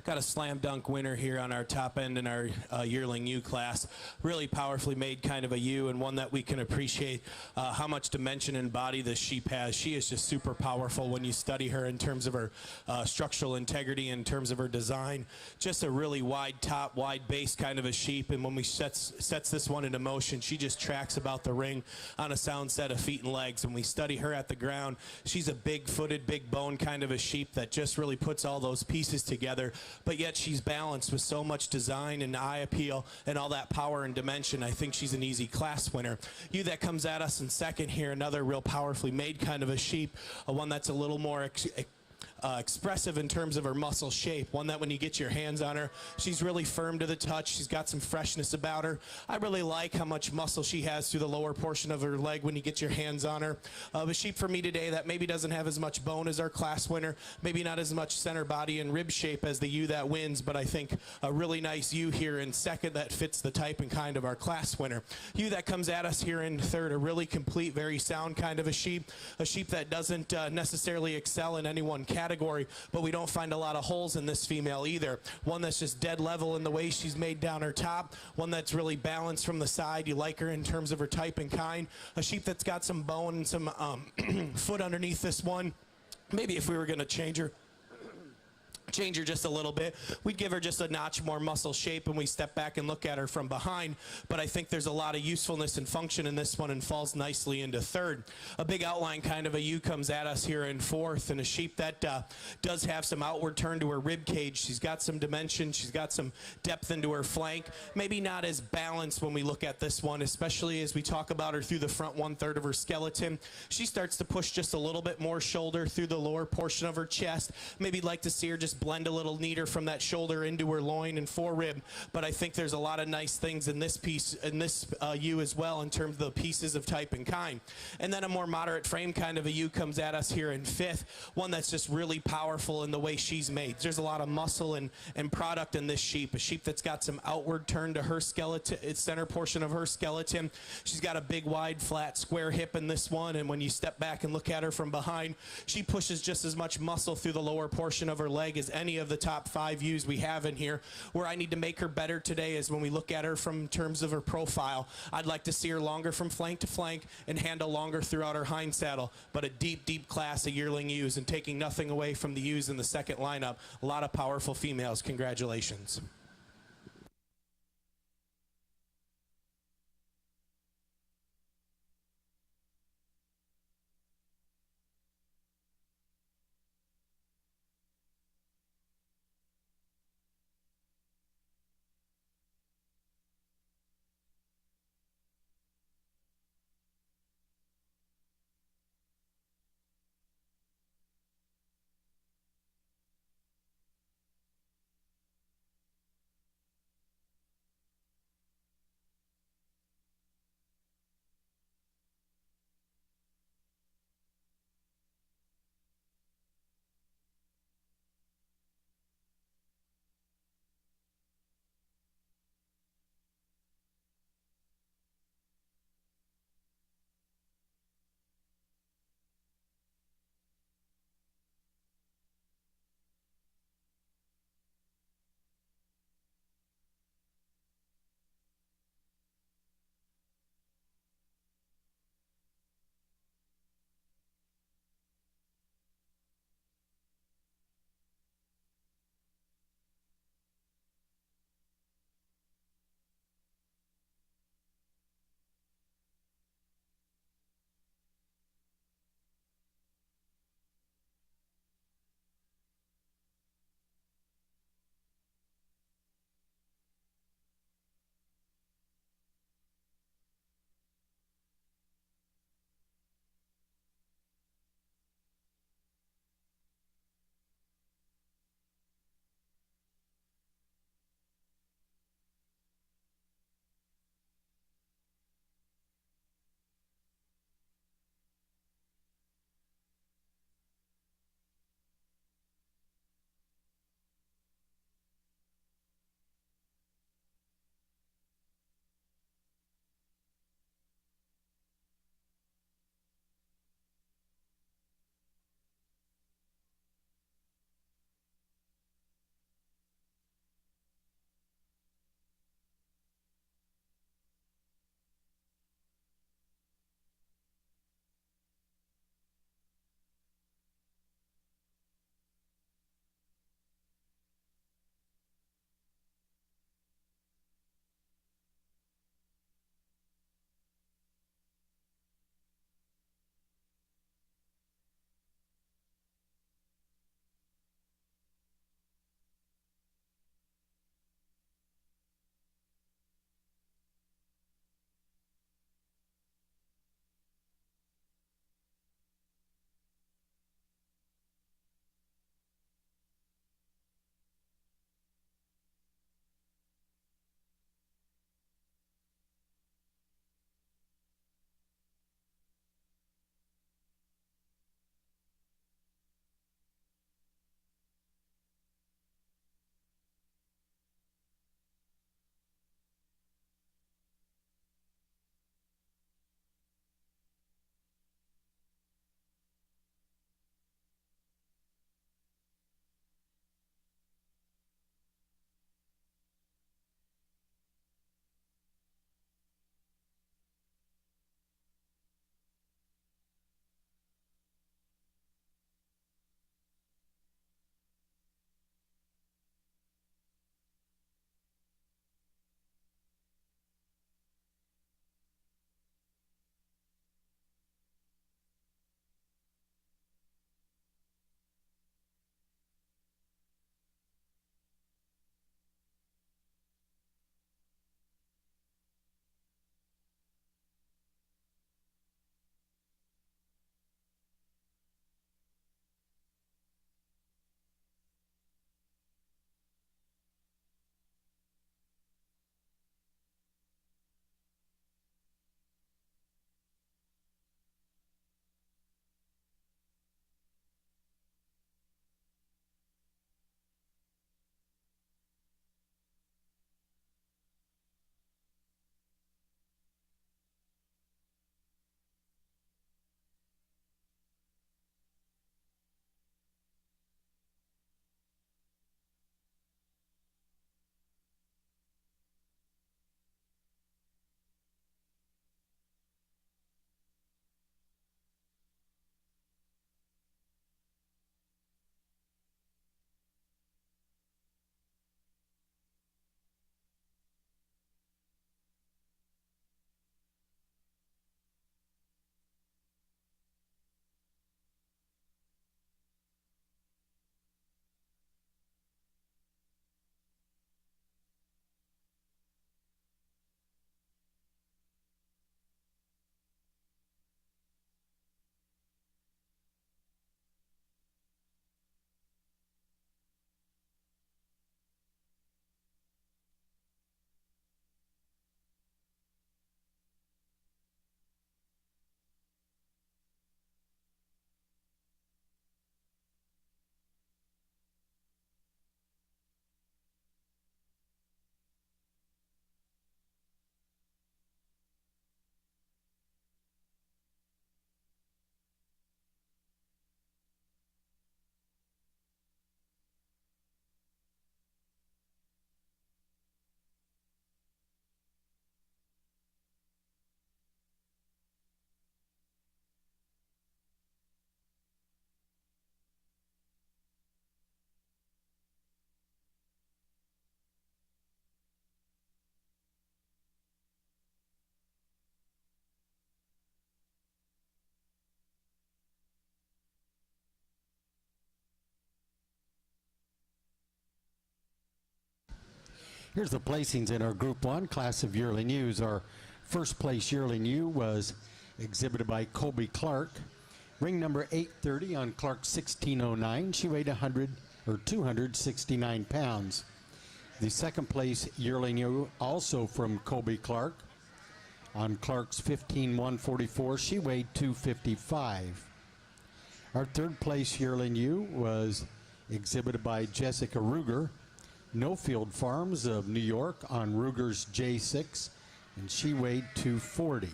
Got a slam dunk winner here on our top end in our yearling ewe class. Really powerfully made kind of a ewe, and one that we can appreciate how much dimension and body this sheep has. She is just super powerful when you study her in terms of her structural integrity, in terms of her design. Just a really wide top, wide base kind of a sheep, and when we sets this one into motion, she just tracks about the ring on a sound set of feet and legs. When we study her at the ground, she's a big-footed, big-bone kind of a sheep that just really puts all those pieces together, but yet she's balanced with so much design and eye appeal and all that power and dimension. I think she's an easy class winner. Ewe that comes at us in second here, another real powerfully made kind of a sheep, one that's a little more expressive in terms of her muscle shape, one that when you get your hands on her, she's really firm to the touch. She's got some freshness about her. I really like how much muscle she has through the lower portion of her leg when you get your hands on her. A sheep for me today that maybe doesn't have as much bone as our class winner, maybe not as much center body and rib shape as the ewe that wins, but I think a really nice ewe here in second that fits the type and kind of our class winner. Ewe that comes at us here in third, a really complete, very sound kind of a sheep that doesn't necessarily excel in any one category, but we don't find a lot of holes in this female either. One that's just dead level in the way she's made down her top, one that's really balanced from the side. You like her in terms of her type and kind. A sheep that's got some bone and some foot underneath this one. Maybe if we were going to change her just a little bit, we'd give her just a notch more muscle shape and we step back and look at her from behind, but I think there's a lot of usefulness and function in this one and falls nicely into third. A big outline kind of a ewe comes at us here in fourth, and a sheep that does have some outward turn to her rib cage. She's got some dimension, she's got some depth into her flank, maybe not as balanced when we look at this one, especially as we talk about her through the front 1/3 of her skeleton. She starts to push just a little bbit more shoulder through the lower portion of her chest. Maybe like to see her just blend a little neater from that shoulder into her loin and forerib, but I think there's a lot of nice things in this piece, in this ewe as well, in terms of the pieces of type and kind. And then a more moderate frame kind of a ewe comes at us here in fifth, one that's just really powerful in the way she's made. There's a lot of muscle and product in this sheep, a sheep that's got some outward turn to her skeleton, its center portion of her skeleton. She's got a big, wide, flat, square hip in this one, and when you step back and look at her from behind, she pushes just as much muscle through the lower portion of her leg as any of the top 5 ewes we have in here. Where I need to make her better today is when we look at her from terms of her profile. I'd like to see her longer from flank to flank and handle longer throughout her hind saddle, but a deep class of yearling ewes, and taking nothing away from the ewes in the second lineup. A lot of powerful females. Congratulations. Here's the placings in our Group 1 class of yearling ewes. Our first place yearling ewe was exhibited by Colby Clark. Ring number 830 on Clark 1609. She weighed 269 pounds. The second place yearling ewe, also from Colby Clark, on Clark's 15144. She weighed 255. Our third place yearling ewe was exhibited by Jessica Ruger, No Field Farms of New York, on Ruger's J6, and she weighed 240.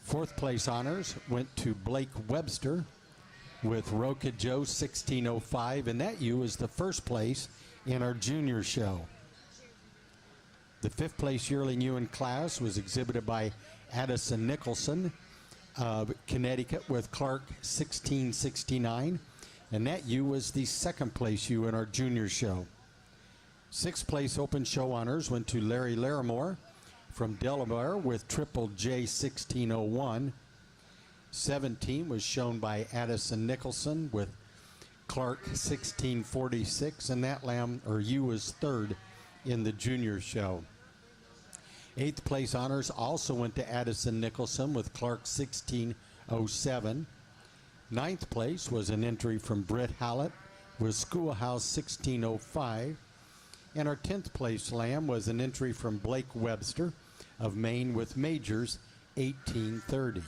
Fourth place honors went to Blake Webster with Roca Joe 1605, and that ewe is the first place in our junior show. The fifth place yearling ewe in class was exhibited by Addison Nicholson of Connecticut with Clark 1669, and that ewe was the second place ewe in our junior show. Sixth place open show honors went to Larry Larimore from Delaware with Triple J 1601. 17 was shown by Addison Nicholson with Clark 1646, and that lamb or ewe was third in the junior show. Eighth place honors also went to Addison Nicholson with Clark 1607. Ninth place was an entry from Britt Hallett with Schoolhouse 1605. And our 10th place lamb was an entry from Blake Webster of Maine with Majors 1830.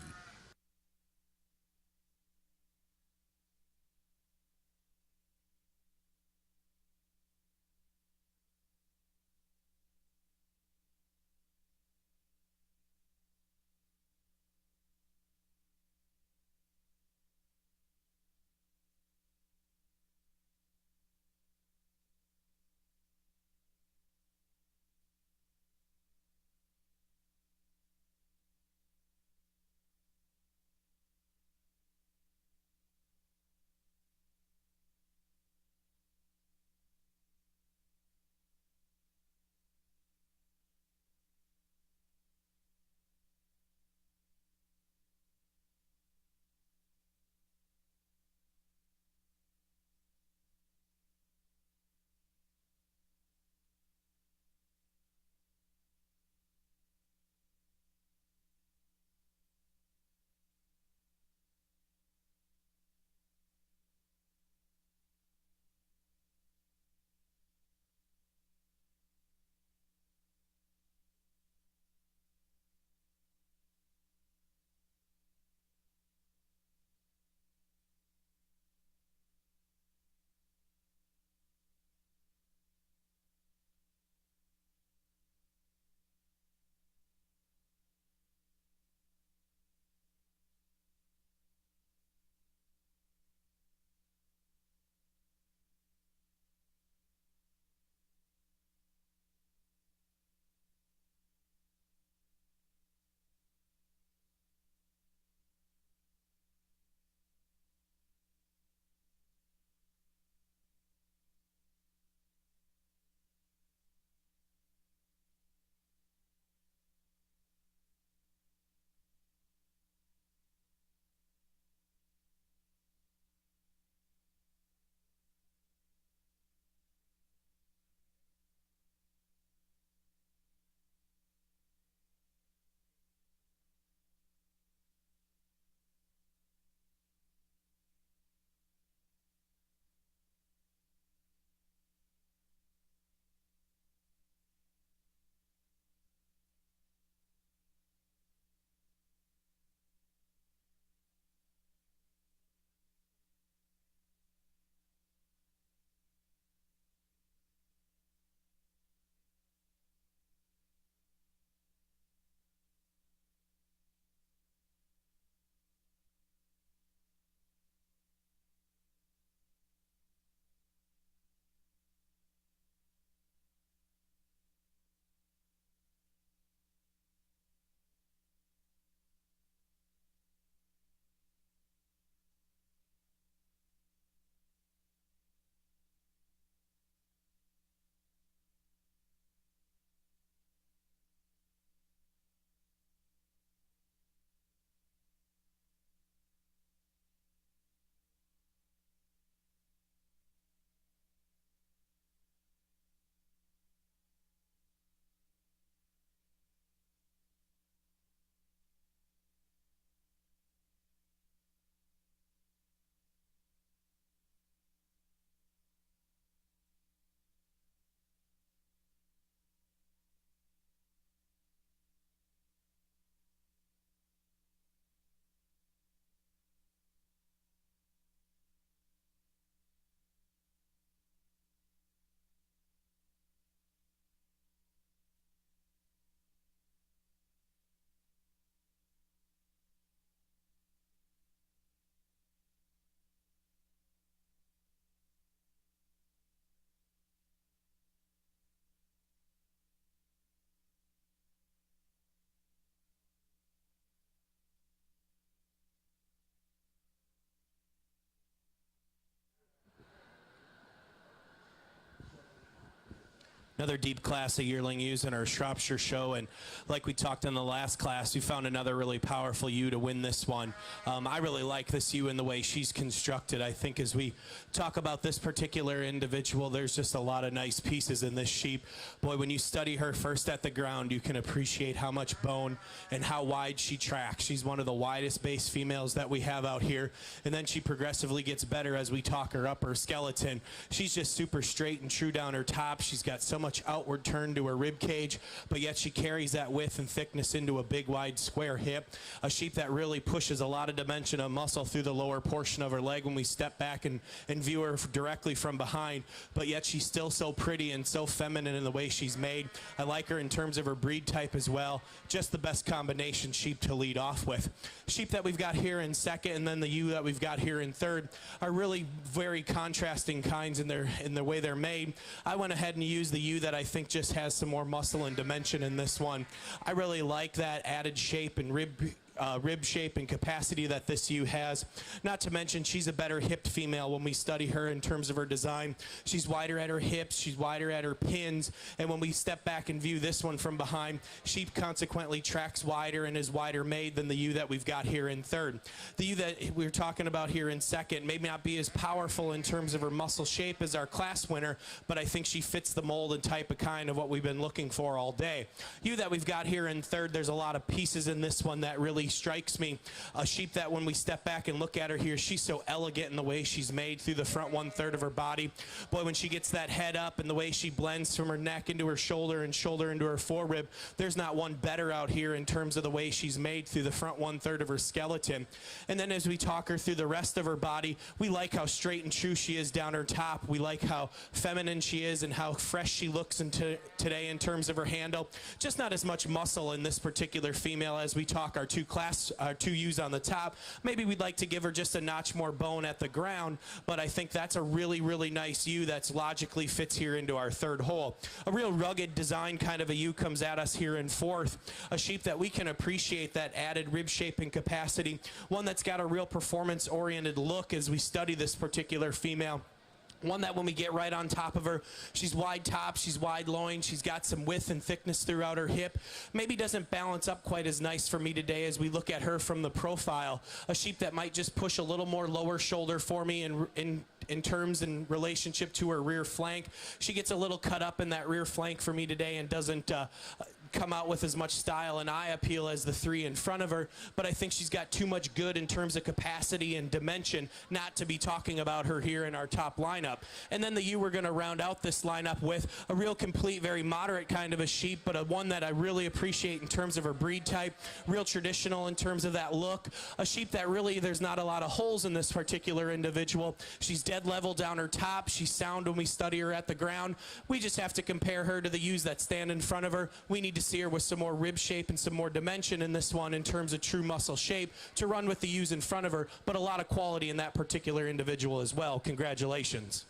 Another deep class of yearling ewes in our Shropshire show, and like we talked in the last class, we found another really powerful ewe to win this one. I really like this ewe in the way she's constructed. I think as we talk about this particular individual, there's just a lot of nice pieces in this sheep. Boy, when you study her first at the ground, you can appreciate how much bone and how wide she tracks. She's one of the widest base females that we have out here, and then she progressively gets better as we talk her up her skeleton. She's just super straight and true down her top. She's got so much outward turn to her rib cage, but yet she carries that width and thickness into a big wide square hip. A sheep that really pushes a lot of dimension of muscle through the lower portion of her leg when we step back and view her directly from behind, but yet she's still so pretty and so feminine in the way she's made. I like her in terms of her breed type as well. Just the best combination sheep to lead off with. Sheep that we've got here in second and then the ewe that we've got here in third are really very contrasting kinds in the way they're made. I went ahead and used the ewe that I think just has some more muscle and dimension in this one. I really like that added shape and rib shape and capacity that this ewe has. Not to mention she's a better hipped female when we study her in terms of her design. She's wider at her hips, she's wider at her pins, and when we step back and view this one from behind, she consequently tracks wider and is wider made than the ewe that we've got here in third. The ewe that we're talking about here in second may not be as powerful in terms of her muscle shape as our class winner, but I think she fits the mold and type of kind of what we've been looking for all day. Ewe that we've got here in third, there's a lot of pieces in this one that really strikes me. A sheep that when we step back and look at her here, she's so elegant in the way she's made through the front 1/3 of her body. Boy, when she gets that head up and the way she blends from her neck into her shoulder and shoulder into her forerib, there's not one better out here in terms of the way she's made through the front 1/3 of her skeleton. And then as we talk her through the rest of her body, we like how straight and true she is down her top. We like how feminine she is and how fresh she looks today in terms of her handle. Just not as much muscle in this particular female as we talk our two ewes on the top. Maybe we'd like to give her just a notch more bone at the ground, but I think that's a really, really nice ewe that's logically fits here into our third hole. A real rugged design kind of a ewe comes at us here in fourth. A sheep that we can appreciate that added rib shape and capacity. One that's got a real performance-oriented look as we study this particular female. One that when we get right on top of her, she's wide top, she's wide loin, she's got some width and thickness throughout her hip. Maybe doesn't balance up quite as nice for me today as we look at her from the profile. A sheep that might just push a little more lower shoulder for me in terms and relationship to her rear flank. She gets a little cut up in that rear flank for me today and doesn't come out with as much style and eye appeal as the three in front of her, but I think she's got too much good in terms of capacity and dimension not to be talking about her here in our top lineup. And then the ewe we're going to round out this lineup with, a real complete, very moderate kind of a sheep, but a one that I really appreciate in terms of her breed type, real traditional in terms of that look. A sheep that really, there's not a lot of holes in this particular individual. She's dead level down her top. She's sound when we study her at the ground. We just have to compare her to the ewes that stand in front of her. We need to see her with some more rib shape and some more dimension in this one in terms of true muscle shape to run with the ewes in front of her, but a lot of quality in that particular individual as well. Congratulations.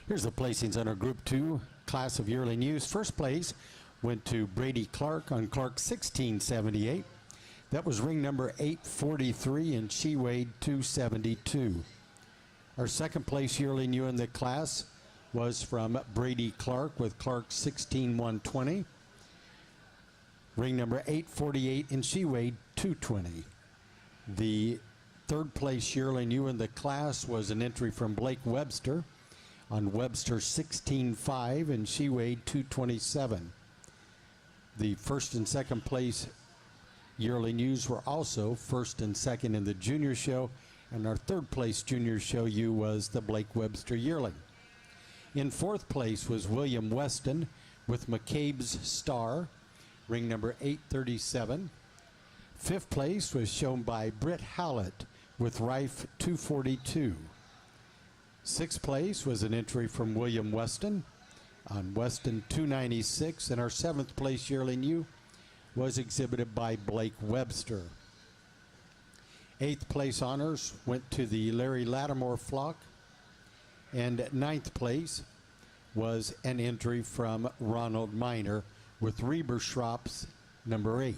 Here's the placings on our Group 2 class of yearling ewes. First place went to Brady Clark on Clark 1678. That was ring number 843, and she weighed 272. Our second place yearling ewe in the class was from Brady Clark with Clark 16120. Ring number 848, and she weighed 220. The third place yearling ewe in the class was an entry from Blake Webster on Webster 165, and she weighed 227. The first and second place yearling ewes were also first and second in the junior show, and our third place junior show ewe was the Blake Webster yearling. In fourth place was William Weston with McCabe's Star, ring number 837. Fifth place was shown by Britt Howlett with Rife 242. Sixth place was an entry from William Weston on Weston 296, and our seventh place yearling ewe was exhibited by Blake Webster. Eighth place honors went to the Larry Lattimore flock, and ninth place was an entry from Ronald Miner with Reber Schrops number 8.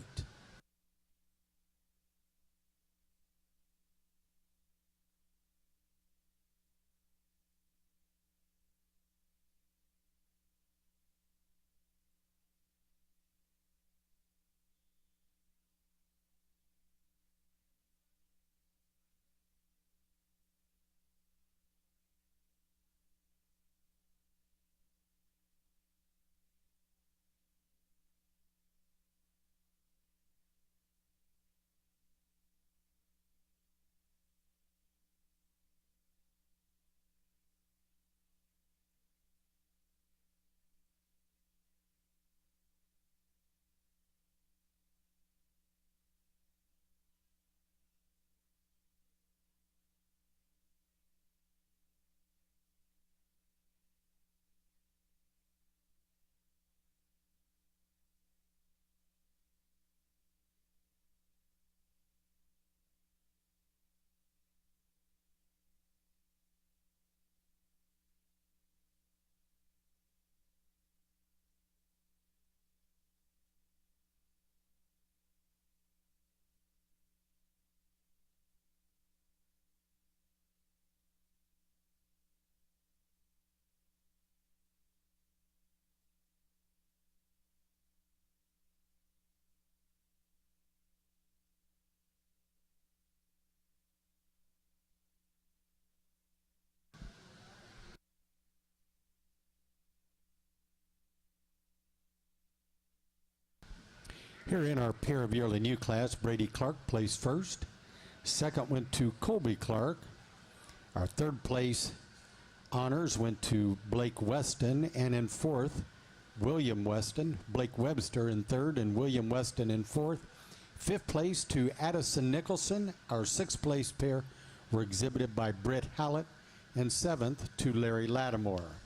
Here in our pair of yearling ewe class, Brady Clark placed first. Second went to Colby Clark. Our third place honors went to Blake Weston, and in fourth, William Weston. Blake Webster in third and William Weston in fourth. Fifth place to Addison Nicholson. Our sixth place pair were exhibited by Britt Hallett, and seventh to Larry Lattimore.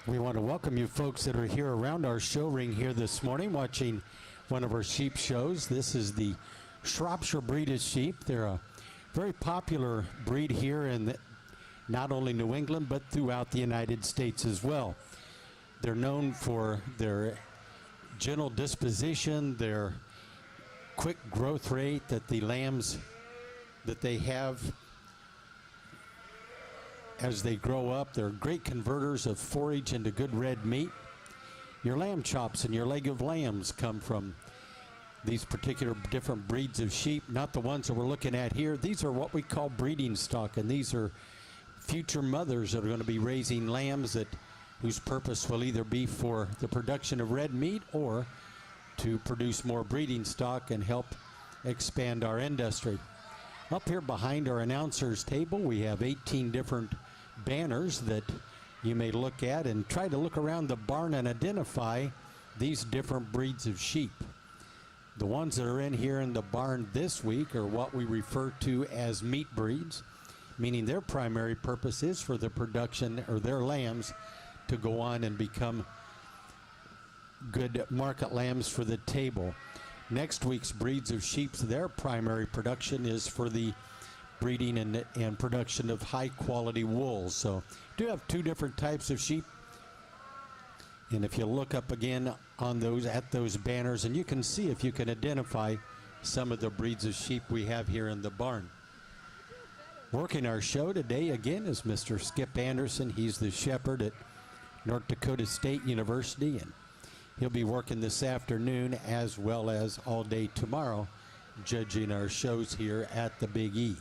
We want to welcome you folks that are here around our show ring here this morning watching one of our sheep shows. This is the Shropshire breed of sheep. They're a very popular breed here in not only New England but throughout the United States as well. They're known for their gentle disposition, their quick growth rate, that the lambs that they have as they grow up. They're great converters of forage into good red meat. Your lamb chops and your leg of lambs come from these particular different breeds of sheep, not the ones that we're looking at here. These are what we call breeding stock, and these are future mothers that are going to be raising lambs whose purpose will either be for the production of red meat or to produce more breeding stock and help expand our industry. Up here behind our announcers table, we have 18 different banners that you may look at and try to look around the barn and identify these different breeds of sheep. The ones that are in here in the barn this week are what we refer to as meat breeds, meaning their primary purpose is for the production, or their lambs to go on and become good market lambs for the table. Next week's breeds of sheep, their primary production is for the breeding and production of high quality wool. So do have two different types of sheep, and if you look up again on those at those banners, and you can see if you can identify some of the breeds of sheep we have here in the barn. Working our show today again is Mr. Skip Anderson. He's the shepherd at North Dakota State University, and he'll be working this afternoon as well as all day tomorrow judging our shows here at the Big E.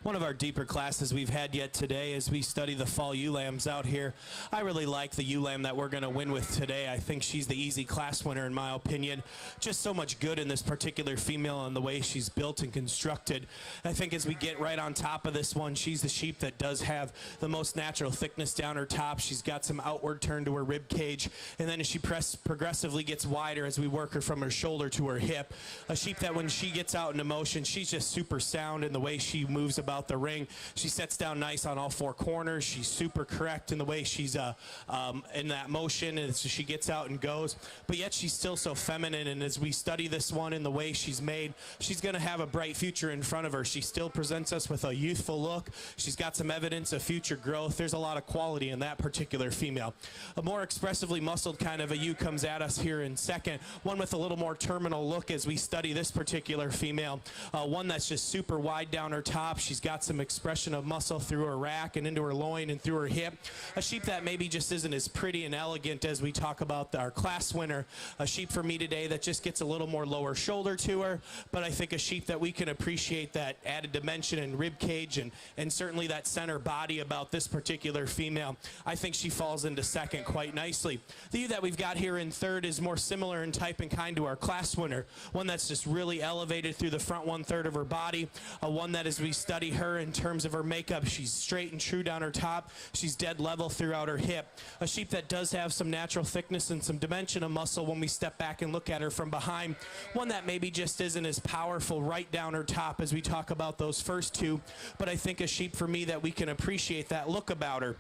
One of our deeper classes we've had yet today as we study the fall ewe lambs out here. I really like the ewe lamb that we're going to win with today. I think she's the easy class winner in my opinion. Just so much good in this particular female and the way she's built and constructed. I think as we get right on top of this one, she's the sheep that does have the most natural thickness down her top. She's got some outward turn to her rib cage, and then as she progressively gets wider as we work her from her shoulder to her hip. A sheep that when she gets out into motion, she's just super sound in the way she moves about the ring. She sets down nice on all four corners. She's super correct in the way she's in that motion, and so she gets out and goes, but yet she's still so feminine. And as we study this one in the way she's made, she's going to have a bright future in front of her. She still presents us with a youthful look. She's got some evidence of future growth. There's a lot of quality in that particular female. A more expressively muscled kind of a ewe comes at us here in second, one with a little more terminal look as we study this particular female, one that's just super wide down her top. She's got some expression of muscle through her rack and into her loin and through her hip. A sheep that maybe just isn't as pretty and elegant as we talk about our class winner. A sheep for me today that just gets a little more lower shoulder to her, but I think a sheep that we can appreciate that added dimension and rib cage and certainly that center body about this particular female. I think she falls into second quite nicely. The ewe that we've got here in third is more similar in type and kind to our class winner, one that's just really elevated through the front 1/3 of her body, one that as we study her in terms of her makeup, she's straight and true down her top. She's dead level throughout her hip. A sheep that does have some natural thickness and some dimension of muscle when we step back and look at her from behind. One that maybe just isn't as powerful right down her top as we talk about those first two, but I think a sheep for me that we can appreciate that look about her.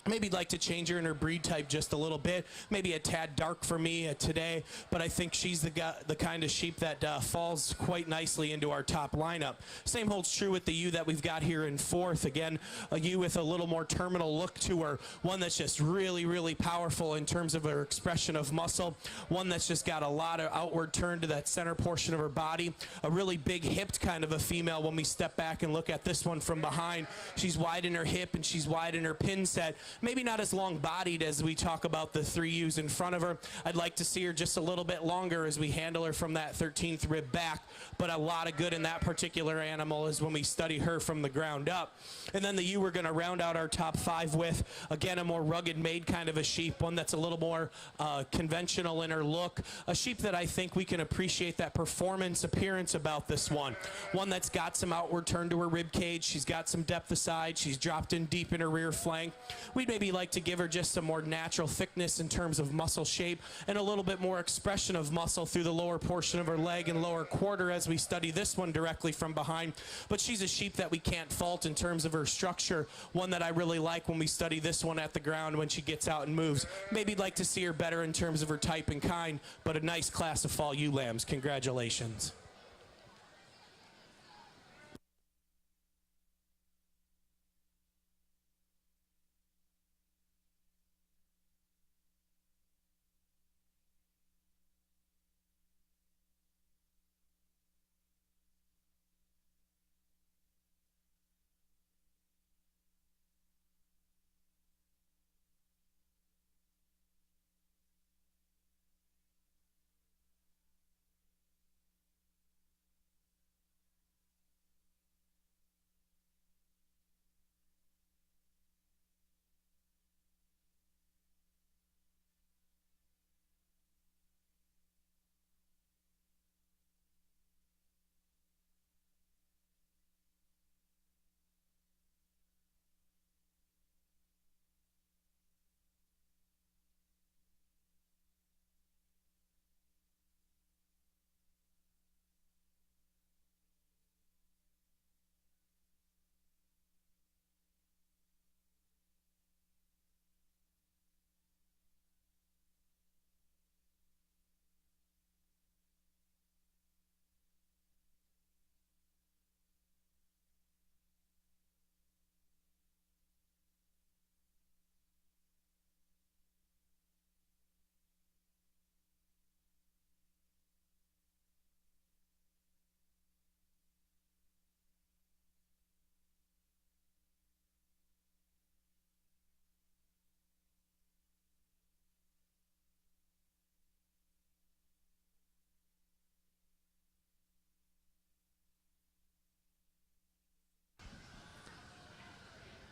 Maybe like to change her in her breed type just a little bit, maybe a tad dark for me today, but I think she's the kind of sheep that falls quite nicely into our top lineup. Same holds true with the ewe that we've got here in fourth. Again, a ewe with a little more terminal look to her, one that's just really, really powerful in terms of her expression of muscle, one that's just got a lot of outward turn to that center portion of her body, a really big hipped kind of a female when we step back and look at this one from behind. She's wide in her hip and she's wide in her pin set. Maybe not as long bodied as we talk about the three ewes in front of her. I'd like to see her just a little bit longer as we handle her from that 13th rib back, but a lot of good in that particular animal is when we study her from the ground up. And then the ewe we're going to round out our top five with, again, a more rugged made kind of a sheep, one that's a little more conventional in her look, a sheep that I think we can appreciate that performance appearance about this one that's got some outward turn to her rib cage. She's got some depth aside. She's dropped in deep in her rear flank. We'd maybe like to give her just some more natural thickness in terms of muscle shape and a little bit more expression of muscle through the lower portion of her leg and lower quarter as we study this one directly from behind. But she's a sheep that we can't fault in terms of her structure, one that I really like when we study this one at the ground when she gets out and moves. Maybe like to see her better in terms of her type and kind, but a nice class of fall ewe lambs. Congratulations.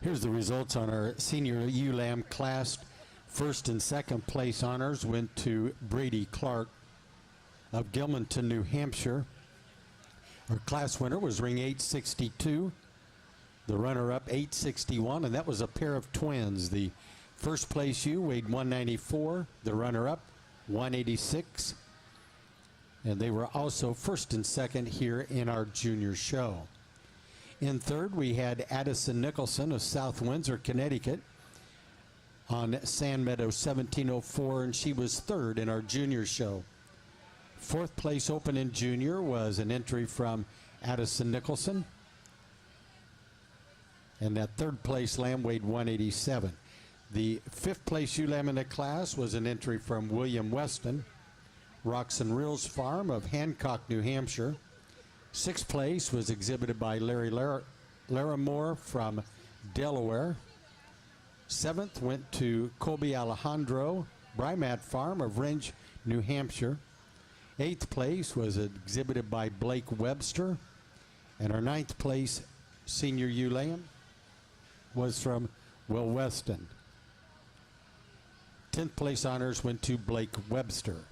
Here's the results on our senior ewe lamb class. First and second place honors went to Brady Clark of Gilmanton, New Hampshire. Our class winner was ring 862. The runner-up 861, and that was a pair of twins. The first place ewe weighed 194. The runner-up 186. And they were also first and second here in our junior show. In third, we had Addison Nicholson of South Windsor, Connecticut, on Sand Meadow 1704, and she was third in our junior show. Fourth place open in junior was an entry from Addison Nicholson, and that third place lamb weighed 187. The fifth place ewe lamb in the class was an entry from William Weston, Rocks and Reels Farm of Hancock, New Hampshire. Sixth place was exhibited by Larry Larimore from Delaware. Seventh went to Colby Alejandro, Brymat Farm of Rindge, New Hampshire. Eighth place was exhibited by Blake Webster. And our ninth place senior ewe lamb was from Will Weston. 10th place honors went to Blake Webster.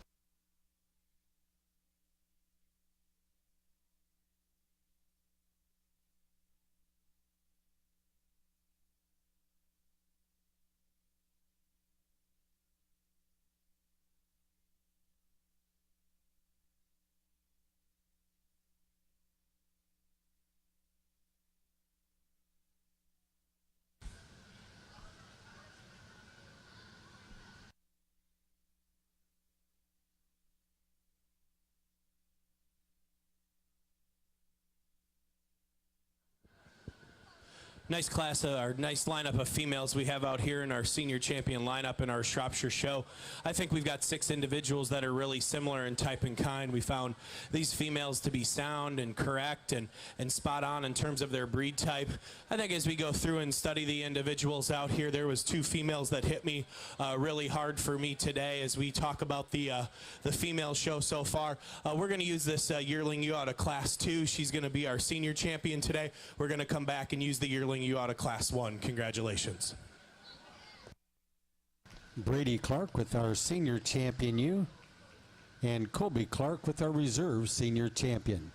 Nice class, our nice lineup of females we have out here in our senior champion lineup in our Shropshire show. I think we've got 6 individuals that are really similar in type and kind. We found these females to be sound and correct and spot on in terms of their breed type. I think as we go through and study the individuals out here, there was 2 females that hit me really hard for me today as we talk about the female show so far. We're going to use this yearling ewe out of class 2. She's going to be our senior champion today. We're going to come back and use the yearling you out of class 1. Congratulations. Brady Clark with our senior champion ewe, and Colby Clark with our reserve senior champion.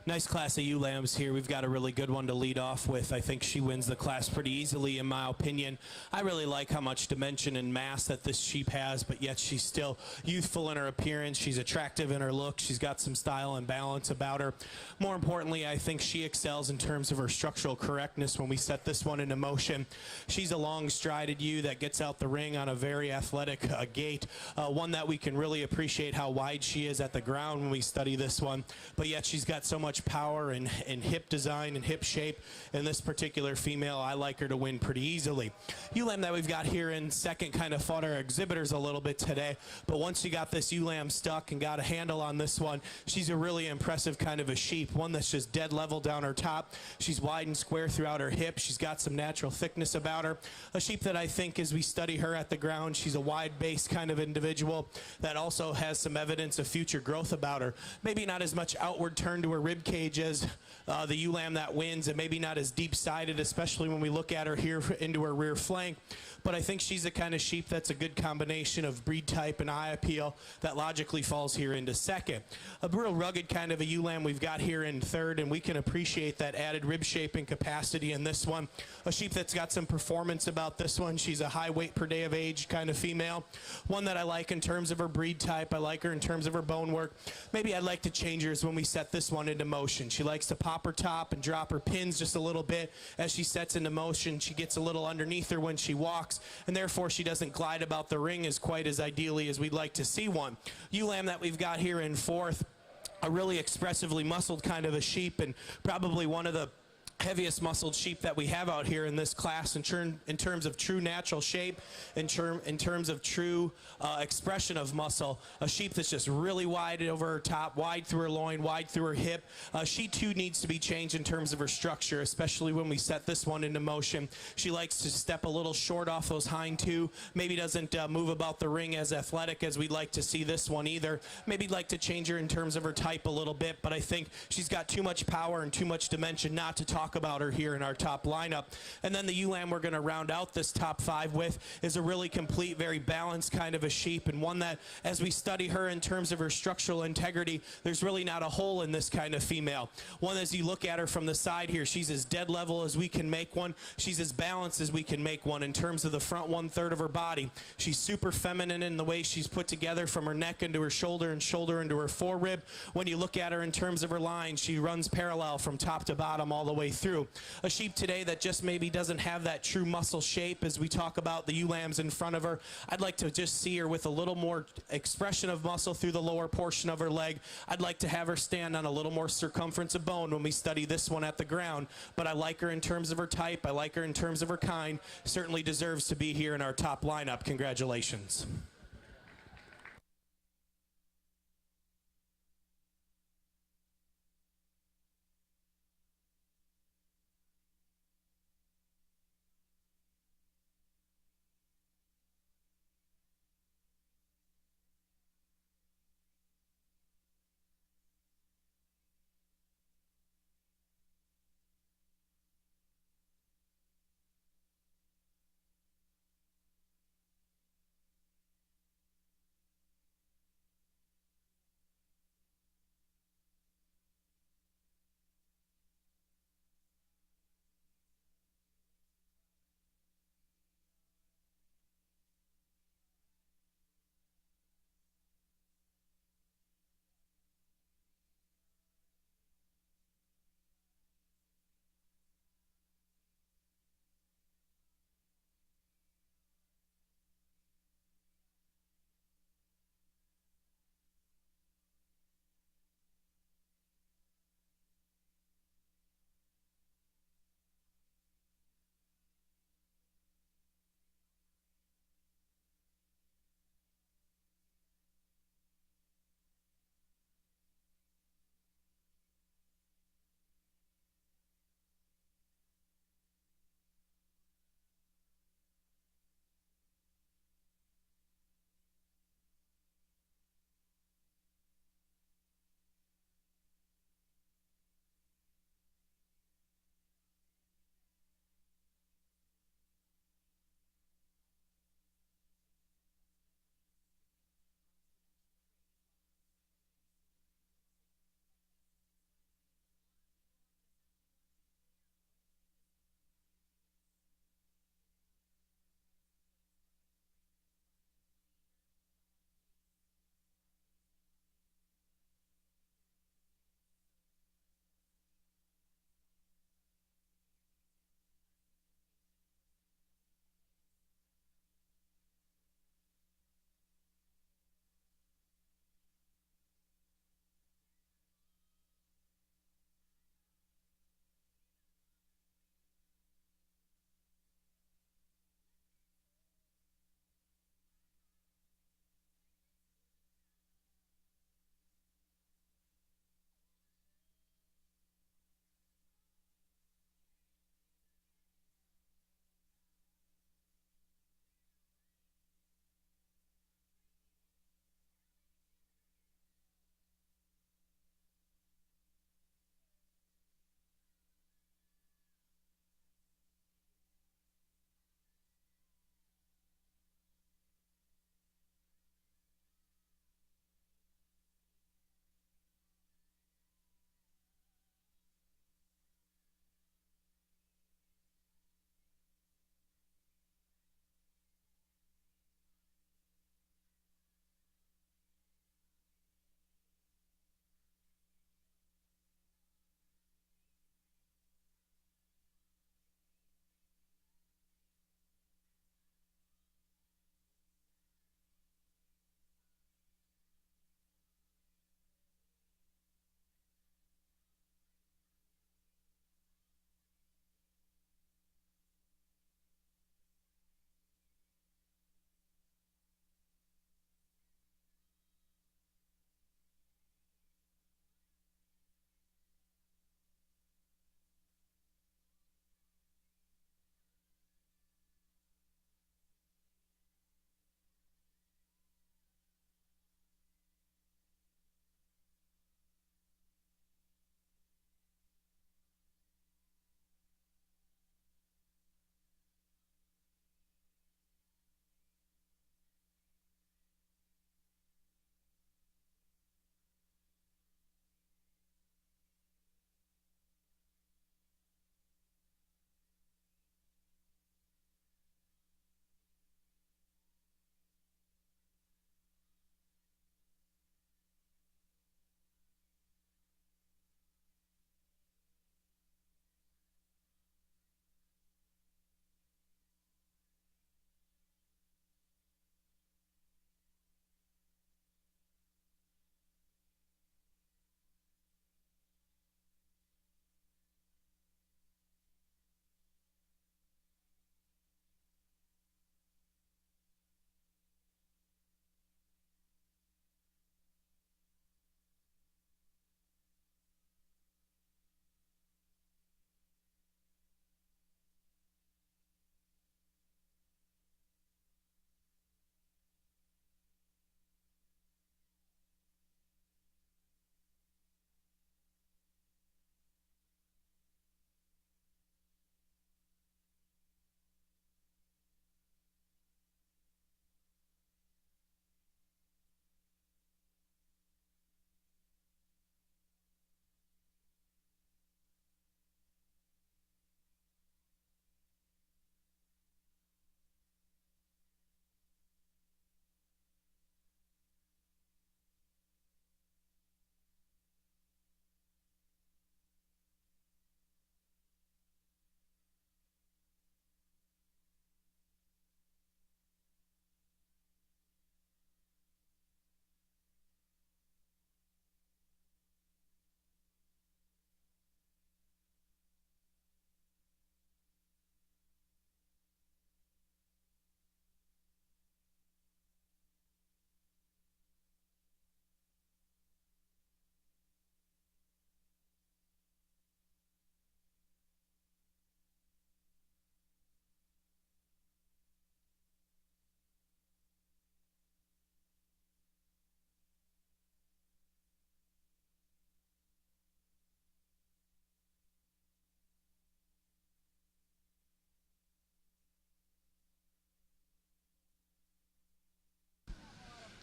Nice class of ewe lambs here. We've got a really good one to lead off with. I think she wins the class pretty easily, in my opinion. I really like how much dimension and mass that this sheep has, but yet she's still youthful in her appearance. She's attractive in her look. She's got some style and balance about her. More importantly, I think she excels in terms of her structural correctness when we set this one into motion. She's a long-strided ewe that gets out the ring on a very athletic gait, one that we can really appreciate how wide she is at the ground when we study this one, but yet she's got so much power and hip design and hip shape in this particular female. I like her to win pretty easily. Ewe lamb that we've got here in second kind of fought our exhibitors a little bit today, but once you got this ewe lamb stuck and got a handle on this one, she's a really impressive kind of a sheep, one that's just dead level down her top. She's wide and square throughout her hip. She's got some natural thickness about her. A sheep that I think, as we study her at the ground, she's a wide base kind of individual that also has some evidence of future growth about her. Maybe not as much outward turn to her rib cage as the ewe lamb that wins, and maybe not as deep-sided, especially when we look at her here into her rear flank. But I think she's the kind of sheep that's a good combination of breed type and eye appeal that logically falls here into second. A real rugged kind of a ewe lamb we've got here in third, and we can appreciate that added rib shape and capacity in this one. A sheep that's got some performance about this one. She's a high weight per day of age kind of female. One that I like in terms of her breed type. I like her in terms of her bone work. Maybe I'd like to change hers when we set this one into motion. She likes to pop her top and drop her pins just a little bit as she sets into motion. She gets a little underneath her when she walks, and therefore she doesn't glide about the ring as quite as ideally as we'd like to see one. Ewe lamb that we've got here in fourth, a really expressively muscled kind of a sheep, and probably one of the heaviest muscled sheep that we have out here in this class in terms of true natural shape, in terms of true expression of muscle. A sheep that's just really wide over her top, wide through her loin, wide through her hip. She too needs to be changed in terms of her structure, especially when we set this one into motion. She likes to step a little short off those hind two, maybe doesn't move about the ring as athletic as we'd like to see this one either. Maybe like to change her in terms of her type a little bit, but I think she's got too much power and too much dimension not to talk about her here in our top lineup. And then the ewe lamb we're going to round out this top five with is a really complete, very balanced kind of a sheep, and one that, as we study her in terms of her structural integrity, there's really not a hole in this kind of female. One, as you look at her from the side here, she's as dead level as we can make one. She's as balanced as we can make one in terms of the front 1/3 of her body. She's super feminine in the way she's put together from her neck into her shoulder and shoulder into her forerib. When you look at her in terms of her line, she runs parallel from top to bottom all the way through. A sheep today that just maybe doesn't have that true muscle shape as we talk about the ewe lambs in front of her. I'd like to just see her with a little more expression of muscle through the lower portion of her leg. I'd like to have her stand on a little more circumference of bone when we study this one at the ground, but I like her in terms of her type. I like her in terms of her kind. Certainly deserves to be here in our top lineup. Congratulations.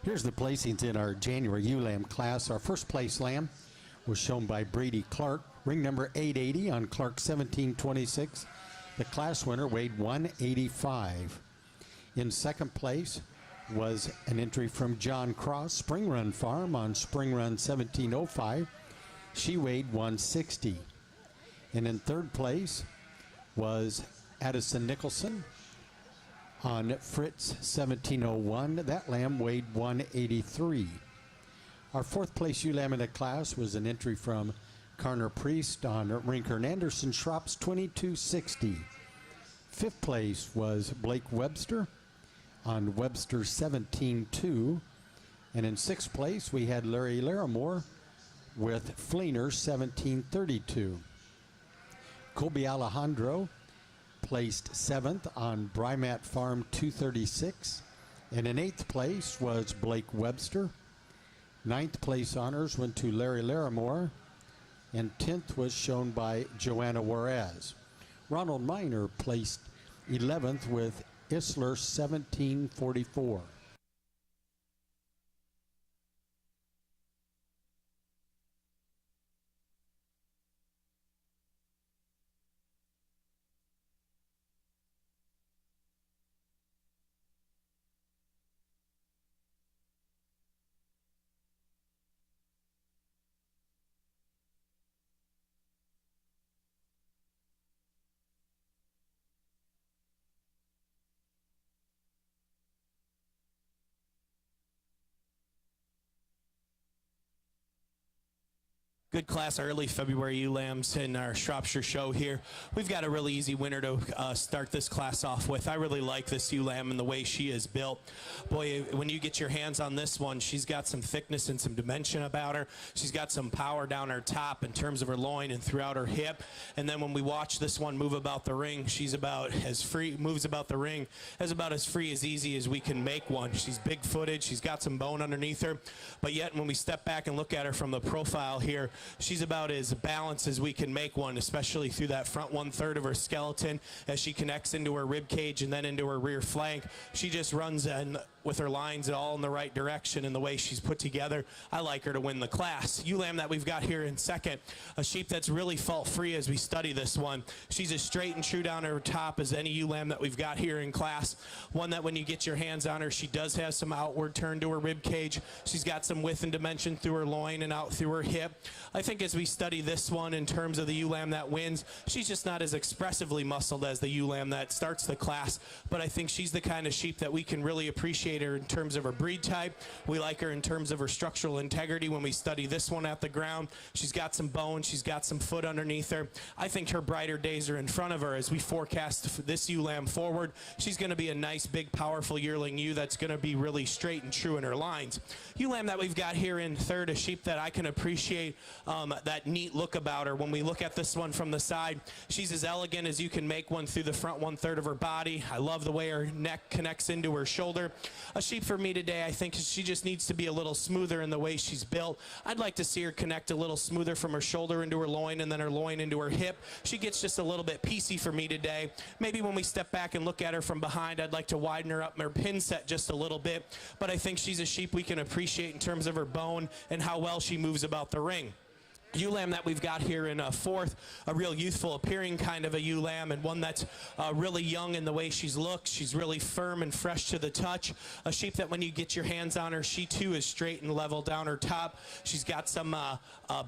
Here's the placings in our January ewe lamb class. Our first place lamb was shown by Brady Clark, ring number 880 on Clark 1726. The class winner weighed 185. In second place was an entry from John Cross, Spring Run Farm on Spring Run 1705. She weighed 160. And in third place was Addison Nicholson on Fritz 1701. That lamb weighed 183. Our fourth place ewe lamb in the class was an entry from Carner Priest on Rinkern Anderson Schrops 2260. Fifth place was Blake Webster on Webster 17.2. And in sixth place, we had Larry Larimore with Fleener 17.32. Colby Alejandro placed seventh on Brymat Farm 236. And in eighth place was Blake Webster. Ninth place honors went to Larry Larimore. And 10th was shown by Joanna Juarez. Ronald Miner placed 11th with Isler 1744. Good class early February ewe lambs in our Shropshire show here. We've got a really easy winner to start this class off with. I really like this ewe lamb and the way she is built. Boy, when you get your hands on this one, she's got some thickness and some dimension about her. She's got some power down her top in terms of her loin and throughout her hip. And then when we watch this one move about the ring, she's about as free, moves about the ring as about as free as easy as we can make one. She's big-footed. She's got some bone underneath her. But yet when we step back and look at her from the profile here, she's about as balanced as we can make one, especially through that front 1/3 of her skeleton as she connects into her rib cage and then into her rear flank. She just runs in with her lines all in the right direction and the way she's put together. I like her to win the class. Ewe lamb that we've got here in second, a sheep that's really fault-free as we study this one. She's as straight and true down her top as any ewe lamb that we've got here in class. One that when you get your hands on her, she does have some outward turn to her rib cage. She's got some width and dimension through her loin and out through her hip. I think as we study this one in terms of the ewe lamb that wins, she's just not as expressively muscled as the ewe lamb that starts the class, but I think she's the kind of sheep that we can really appreciate her in terms of her breed type. We like her in terms of her structural integrity when we study this one at the ground. She's got some bone. She's got some foot underneath her. I think her brighter days are in front of her as we forecast this ewe lamb forward. She's going to be a nice, big, powerful yearling ewe that's going to be really straight and true in her lines. Ewe lamb that we've got here in third, a sheep that I can appreciate that neat look about her. When we look at this one from the side, she's as elegant as you can make one through the front 1/3 of her body. I love the way her neck connects into her shoulder. A sheep for me today, I think she just needs to be a little smoother in the way she's built. I'd like to see her connect a little smoother from her shoulder into her loin and then her loin into her hip. She gets just a little bit piecey for me today. Maybe when we step back and look at her from behind, I'd like to widen her up her pin set just a little bit, but I think she's a sheep we can appreciate in terms of her bone and how well she moves about the ring. Ewe lamb that we've got here in fourth, a real youthful appearing kind of a ewe lamb, and one that's really young in the way she's looked. She's really firm and fresh to the touch. A sheep that when you get your hands on her, she too is straight and level down her top. She's got some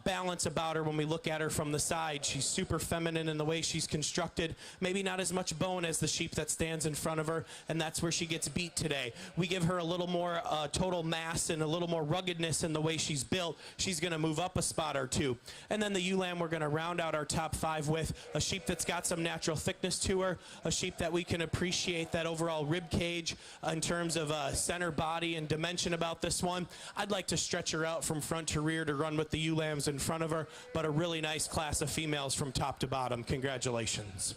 balance about her when we look at her from the side. She's super feminine in the way she's constructed. Maybe not as much bone as the sheep that stands in front of her, and that's where she gets beat today. We give her a little more total mass and a little more ruggedness in the way she's built. She's going to move up a spot or two. And then the ewe lamb we're going to round out our top five with, a sheep that's got some natural thickness to her, a sheep that we can appreciate that overall rib cage in terms of center body and dimension about this one. I'd like to stretch her out from front to rear to run with the ewe lambs in front of her, but a really nice class of females from top to bottom. Congratulations.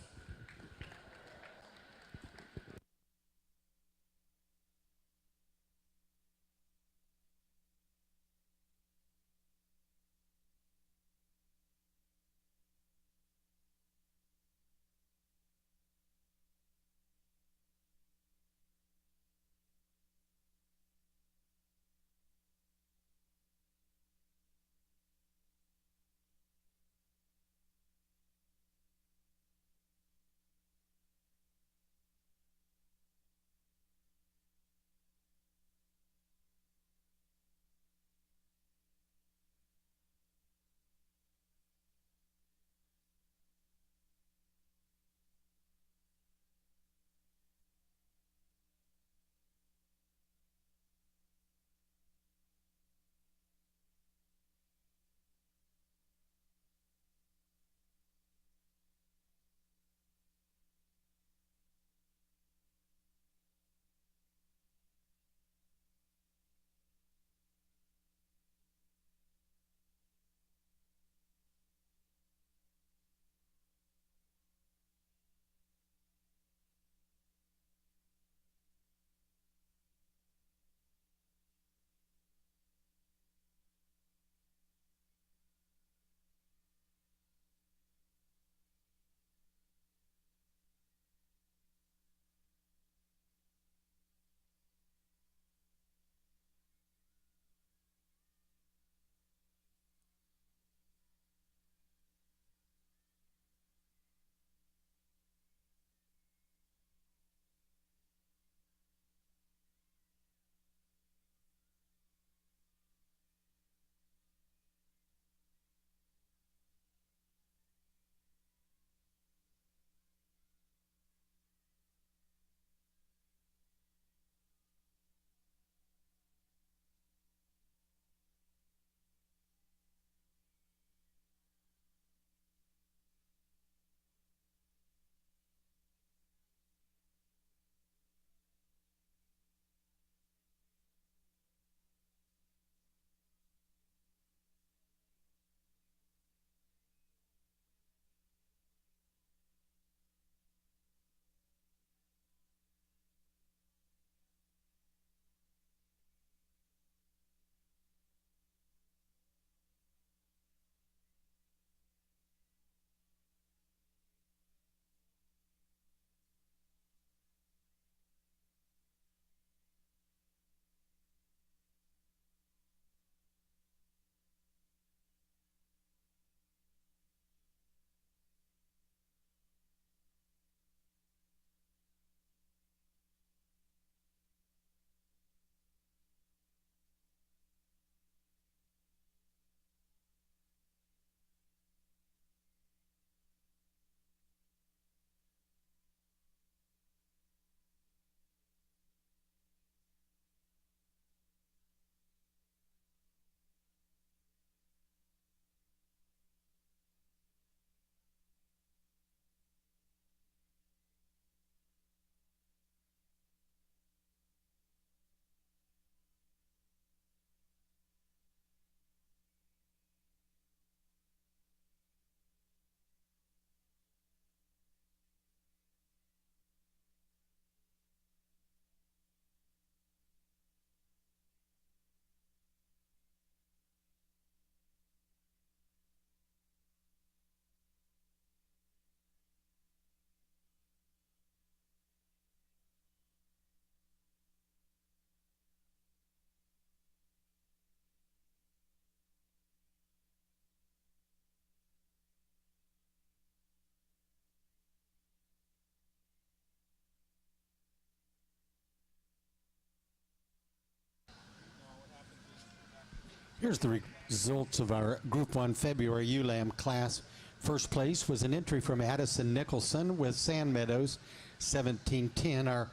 Here's the results of our Group 1 February ewe lamb class. First place was an entry from Addison Nicholson with Sand Meadows 1710. Our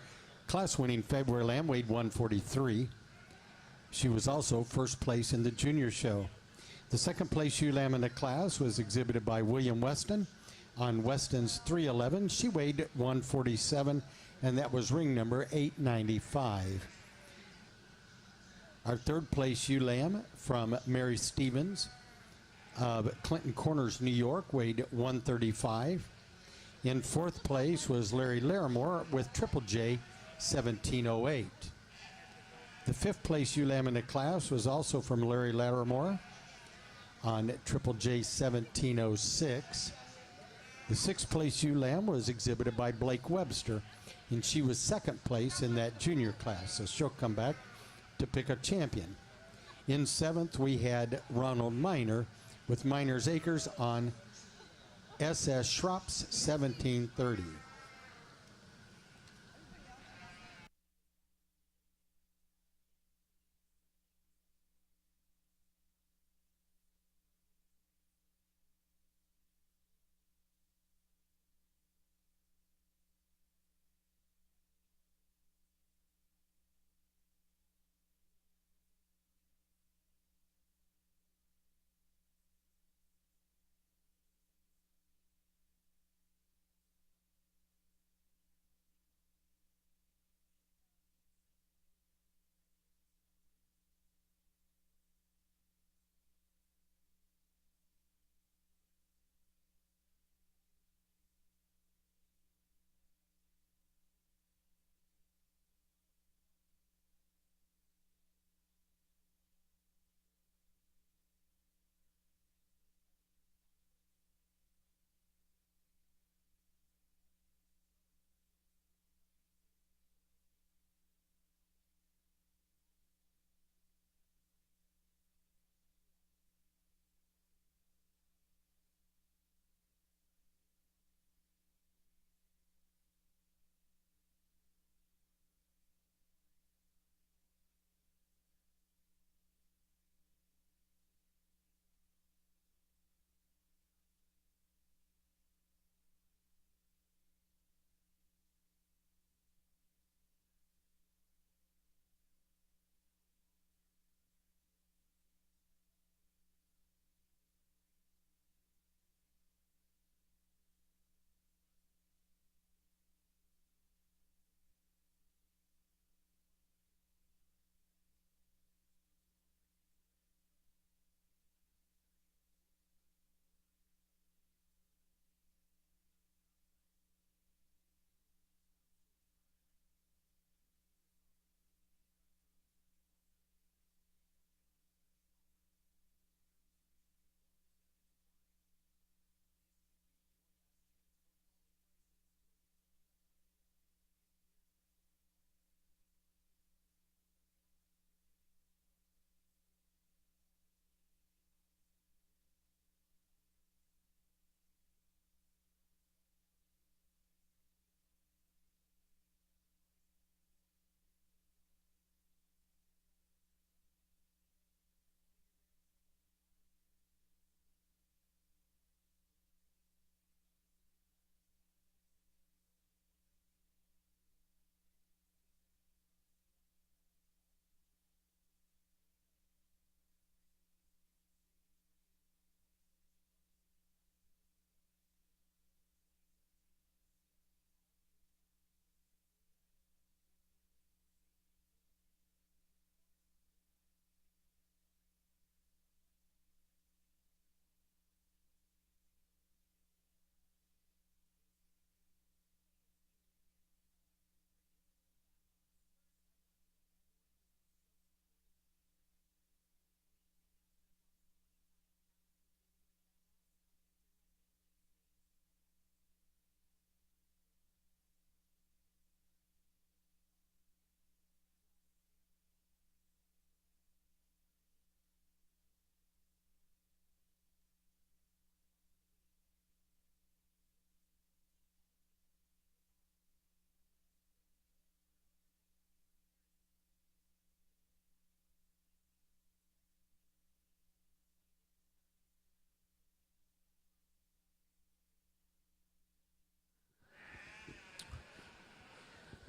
class-winning February lamb weighed 143. She was also first place in the junior show. The second place ewe lamb in the class was exhibited by William Weston on Weston's 311. She weighed 147, and that was ring number 895. Our third place ewe lamb from Mary Stevens of Clinton Corners, New York, weighed 135. In fourth place was Larry Larimore with Triple J 1708. The fifth place ewe lamb in the class was also from Larry Larimore on Triple J 1706. The sixth place ewe lamb was exhibited by Blake Webster, and she was second place in that junior class, so she'll come back to pick a champion. In seventh, we had Ronald Miner with Miner's Acres on SS Shrop's 1730.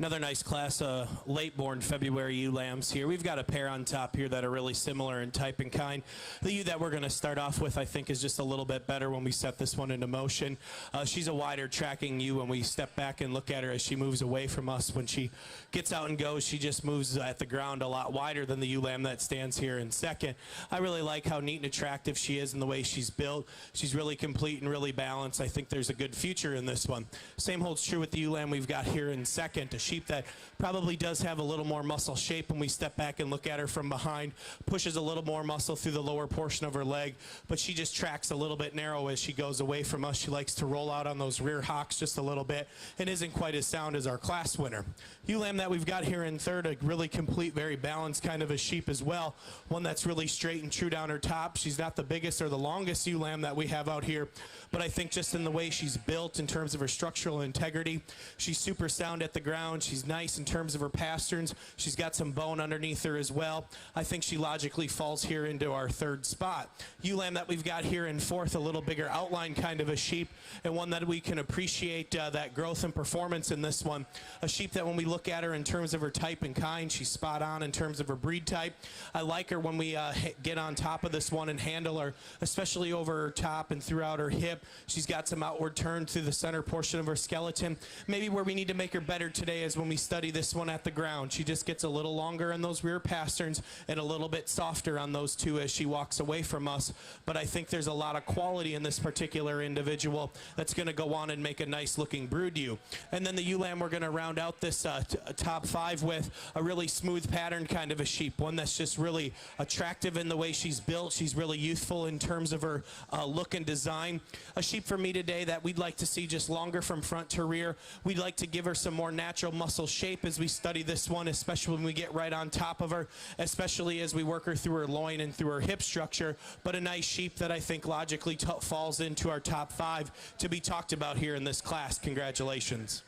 Another nice class of late-born February ewe lambs here. We've got a pair on top here that are really similar in type and kind. The ewe that we're going to start off with, I think, is just a little bit better when we set this one into motion. She's a wider tracking ewe when we step back and look at her as she moves away from us. When she gets out and goes, she just moves at the ground a lot wider than the ewe lamb that stands here in second. I really like how neat and attractive she is and the way she's built. She's really complete and really balanced. I think there's a good future in this one. Same holds true with the ewe lamb we've got here in second. A sheep that probably does have a little more muscle shape when we step back and look at her from behind, pushes a little more muscle through the lower portion of her leg, but she just tracks a little bit narrow as she goes away from us. She likes to roll out on those rear hocks just a little bit and isn't quite as sound as our class winner. Ewe lamb that we've got here in third, a really complete, very balanced kind of a sheep as well, one that's really straight and true down her top. She's not the biggest or the longest ewe lamb that we have out here, but I think just in the way she's built in terms of her structural integrity, she's super sound at the ground. She's nice in terms of her pasterns. She's got some bone underneath her as well. I think she logically falls here into our third spot. Ewe lamb that we've got here in fourth, a little bigger outline kind of a sheep, and one that we can appreciate that growth and performance in this one. A sheep that when we look at her in terms of her type and kind, she's spot on in terms of her breed type. I like her when we get on top of this one and handle her, especially over her top and throughout her hip. She's got some outward turn through the center portion of her skeleton. Maybe where we need to make her better today is when we study this one at the ground. She just gets a little longer in those rear pasterns and a little bit softer on those two as she walks away from us. But I think there's a lot of quality in this particular individual that's going to go on and make a nice looking brood ewe. And then the ewe lamb we're going to round out this top five with a really smooth pattern kind of a sheep, one that's just really attractive in the way she's built. She's really youthful in terms of her look and design. A sheep for me today that we'd like to see just longer from front to rear. We'd like to give her some more natural muscle shape as we study this one, especially when we get right on top of her, especially as we work her through her loin and through her hip structure. But a nice sheep that I think logically falls into our top five to be talked about here in this class. Congratulations.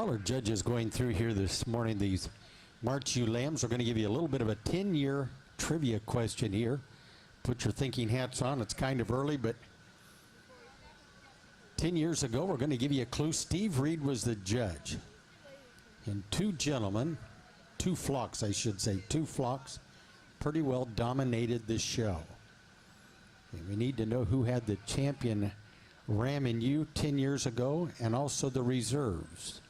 While our judges going through here this morning, these March ewe lambs, are going to give you a little bit of a 10-year trivia question here. Put your thinking hats on. It's kind of early, but 10 years ago, we're going to give you a clue. Steve Reed was the judge. And two flocks, I should say, two flocks, pretty well dominated the show. And we need to know who had the champion ram and ewe 10 years ago, and also the reserves.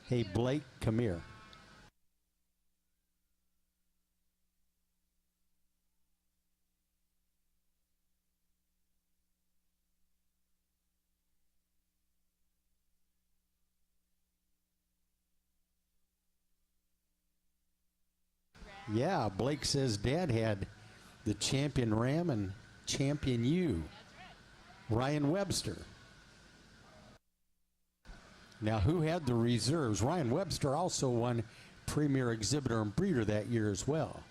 Hey, Blake, come here. Yeah, Blake says Dad had the champion ram and champion ewe, Ryan Webster. Now, who had the reserves? Ryan Webster also won Premier Exhibitor and Breeder that year as well.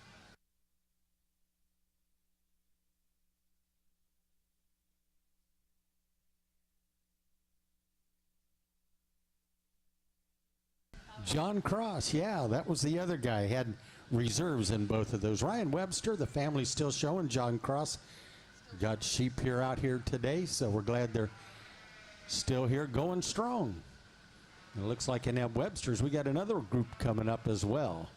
John Cross, yeah, that was the other guy. Had reserves in both of those. Ryan Webster, the family's still showing. John Cross got sheep here out here today, so we're glad they're still here going strong. It looks like in Webster's, we got another group coming up as well.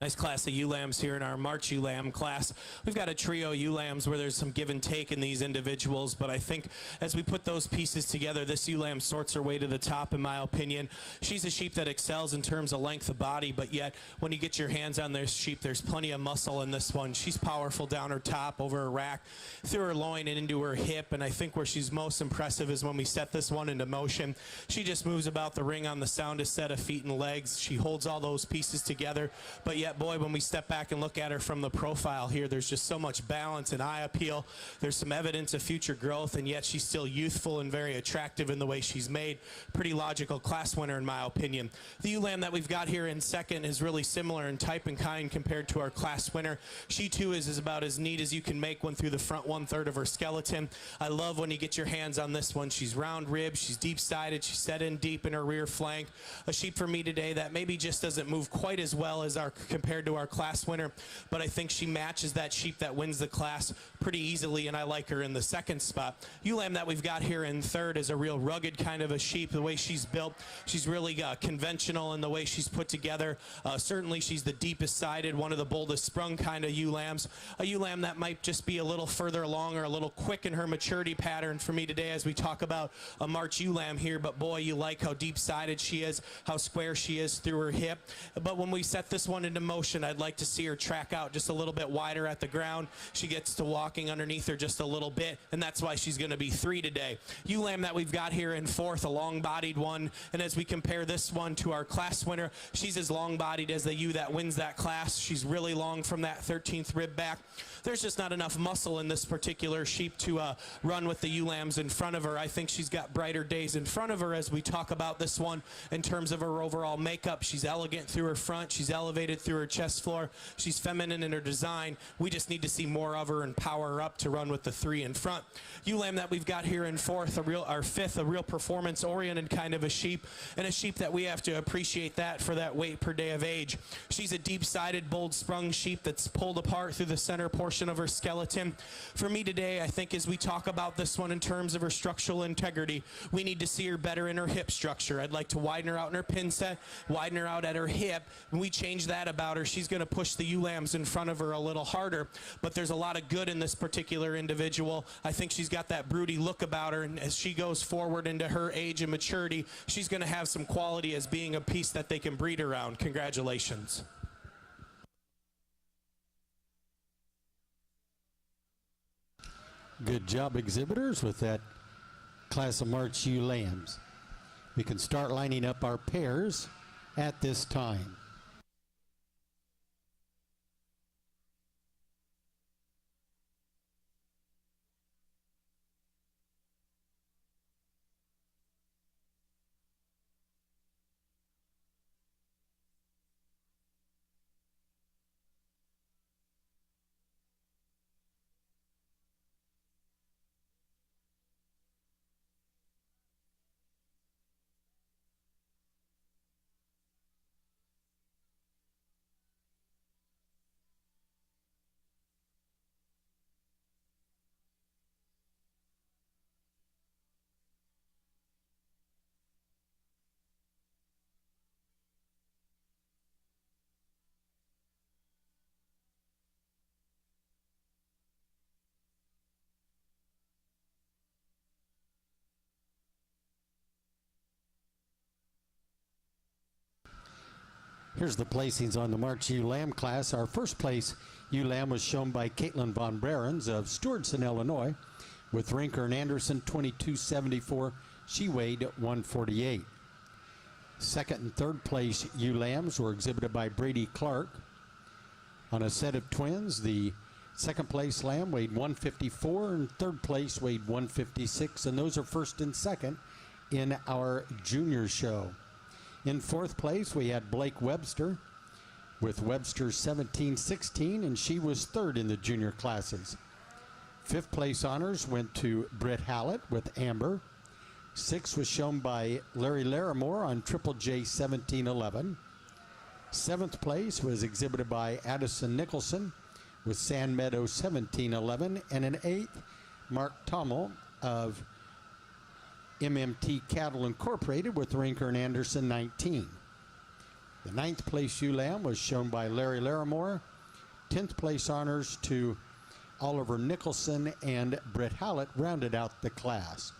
Nice class of ewe lambs here in our March ewe lamb class. We've got a trio of ewe lambs where there's some give and take in these individuals, but I think as we put those pieces together, this ewe lamb sorts her way to the top, in my opinion. She's a sheep that excels in terms of length of body, but yet when you get your hands on this sheep, there's plenty of muscle in this one. She's powerful down her top, over her rack, through her loin and into her hip, and I think where she's most impressive is when we set this one into motion. She just moves about the ring on the soundest set of feet and legs. She holds all those pieces together, but yet, boy, when we step back and look at her from the profile here, there's just so much balance and eye appeal. There's some evidence of future growth, and yet she's still youthful and very attractive in the way she's made. Pretty logical class winner, in my opinion. The ewe lamb that we've got here in second is really similar in type and kind compared to our class winner. She, too, is about as neat as you can make one through the front one-third of her skeleton. I love when you get your hands on this one. She's round ribbed, she's deep-sided, she's set in deep in her rear flank. A sheep for me today that maybe just doesn't move quite as well as compared to our class winner, but I think she matches that sheep that wins the class pretty easily, and I like her in the second spot. Ewe lamb that we've got here in third is a real rugged kind of a sheep. The way she's built, she's really conventional in the way she's put together. Certainly she's the deepest sided, one of the boldest sprung kind of ewe lambs. A ewe lamb that might just be a little further along or a little quick in her maturity pattern for me today as we talk about a March ewe lamb here, but boy, you like how deep sided she is, how square she is through her hip. But when we set this one into motion, I'd like to see her track out just a little bit wider at the ground. She gets to walking underneath her just a little bit, and that's why she's going to be 3 today. Ewe lamb that we've got here in fourth, a long-bodied one, and as we compare this one to our class winner, she's as long-bodied as the ewe that wins that class. She's really long from that 13th rib back. There's just not enough muscle in this particular sheep to run with the ewe lambs in front of her. I think she's got brighter days in front of her as we talk about this one in terms of her overall makeup. She's elegant through her front. She's elevated through her chest floor. She's feminine in her design. We just need to see more of her and power her up to run with the 3 in front. Ewe lamb that we've got here in fourth, fifth, a real performance-oriented kind of a sheep, and a sheep that we have to appreciate that for that weight per day of age. She's a deep-sided, bold-sprung sheep that's pulled apart through the center portion of her skeleton. For me today, I think as we talk about this one in terms of her structural integrity, we need to see her better in her hip structure. I'd like to widen her out in her pin set, widen her out at her hip. When we change that about her, she's going to push the ewe lambs in front of her a little harder, but there's a lot of good in this particular individual. I think she's got that broody look about her, and as she goes forward into her age and maturity, she's going to have some quality as being a piece that they can breed around. Congratulations. Good job, exhibitors, with that class of March ewe lambs. We can start lining up our pairs at this time. Here's the placings on the March ewe lamb class. Our first place ewe lamb was shown by Caitlin Von Behrens of Stewardson, Illinois, with Rinker and Anderson 2274. She weighed 148. Second and third place ewe lambs were exhibited by Brady Clark. On a set of twins, the second place lamb weighed 154 and third place weighed 156, and those are first and second in our junior show. In fourth place, we had Blake Webster with Webster 1716, and she was third in the junior classes. Fifth place honors went to Britt Hallett with Amber. Sixth was shown by Larry Larimore on Triple J 1711. Seventh place was exhibited by Addison Nicholson with Sand Meadow 1711. And in eighth, Mark Tommel of MMT Cattle Incorporated with Rinker and Anderson 19. The 9th place ewe lamb was shown by Larry Larimore. 10th place honors to Oliver Nicholson and Britt Hallett rounded out the class.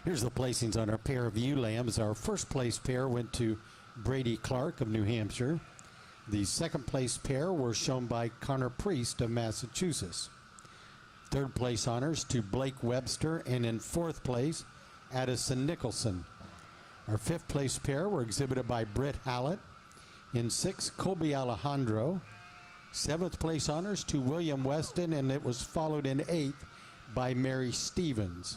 Here's the placings on our pair of ewe lambs. Our first place pair went to Brady Clark of New Hampshire. The second place pair were shown by Connor Priest of Massachusetts. Third place honors to Blake Webster, and in fourth place, Addison Nicholson. Our fifth place pair were exhibited by Britt Hallett. In sixth, Colby Alejandro. Seventh place honors to William Weston, and it was followed in eighth by Mary Stevens.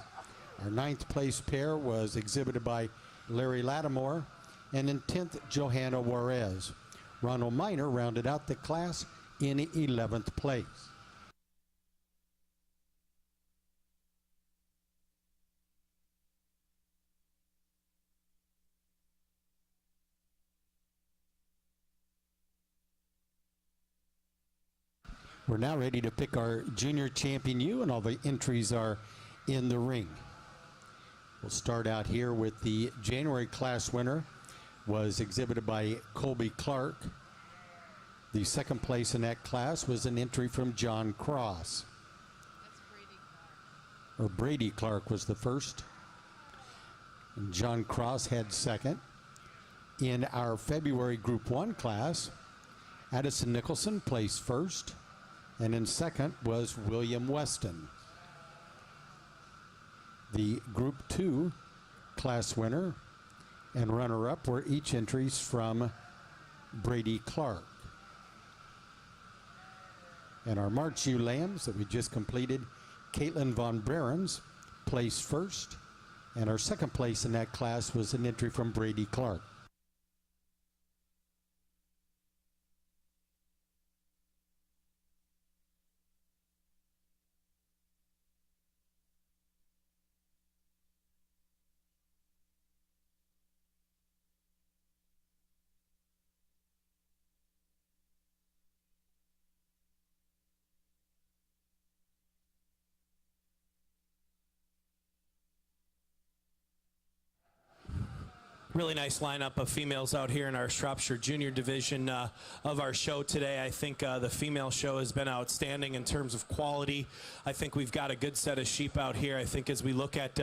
Our ninth place pair was exhibited by Larry Lattimore, and in 10th, Johanna Juarez. Ronald Miner rounded out the class in 11th place. We're now ready to pick our junior champion ewe, and all the entries are in the ring. We'll start out here with the January class winner, was exhibited by Colby Clark. The second place in that class was an entry from John Cross. That's Brady Clark. Or Brady Clark was the first. And John Cross had second. In our February Group 1 class, Addison Nicholson placed first, and in second was William Weston. The Group 2 class winner and runner-up were each entries from Brady Clark. And our March ewe lambs that we just completed, Caitlin Von Behrens placed first, and our second place in that class was an entry from Brady Clark. Really nice lineup of females out here in our Shropshire Junior Division of our show today. I think the female show has been outstanding in terms of quality. I think we've got a good set of sheep out here. I think as we look at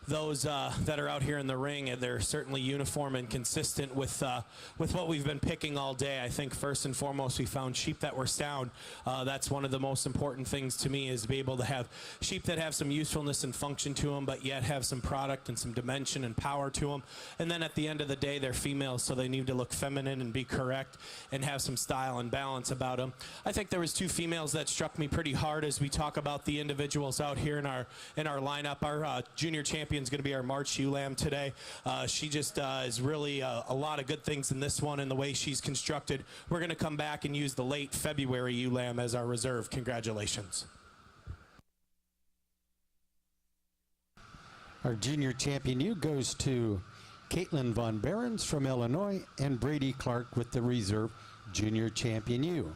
those that are out here in the ring, and they're certainly uniform and consistent with what we've been picking all day. I think first and foremost we found sheep that were sound. That's one of the most important things to me, is to be able to have sheep that have some usefulness and function to them, but yet have some product and some dimension and power to them. And then at the end of the day, they're females, so they need to look feminine and be correct and have some style and balance about them. I think there was two females that struck me pretty hard as we talk about the individuals out here in our lineup. Our junior champion is going to be our March ewe lamb today. She just is really a lot of good things in this one, and the way she's constructed. We're going to come back and use the late February ewe lamb as our reserve. Congratulations. Our junior champion ewe goes to Caitlin Von Behrens from Illinois, and Brady Clark with the reserve junior champion ewe.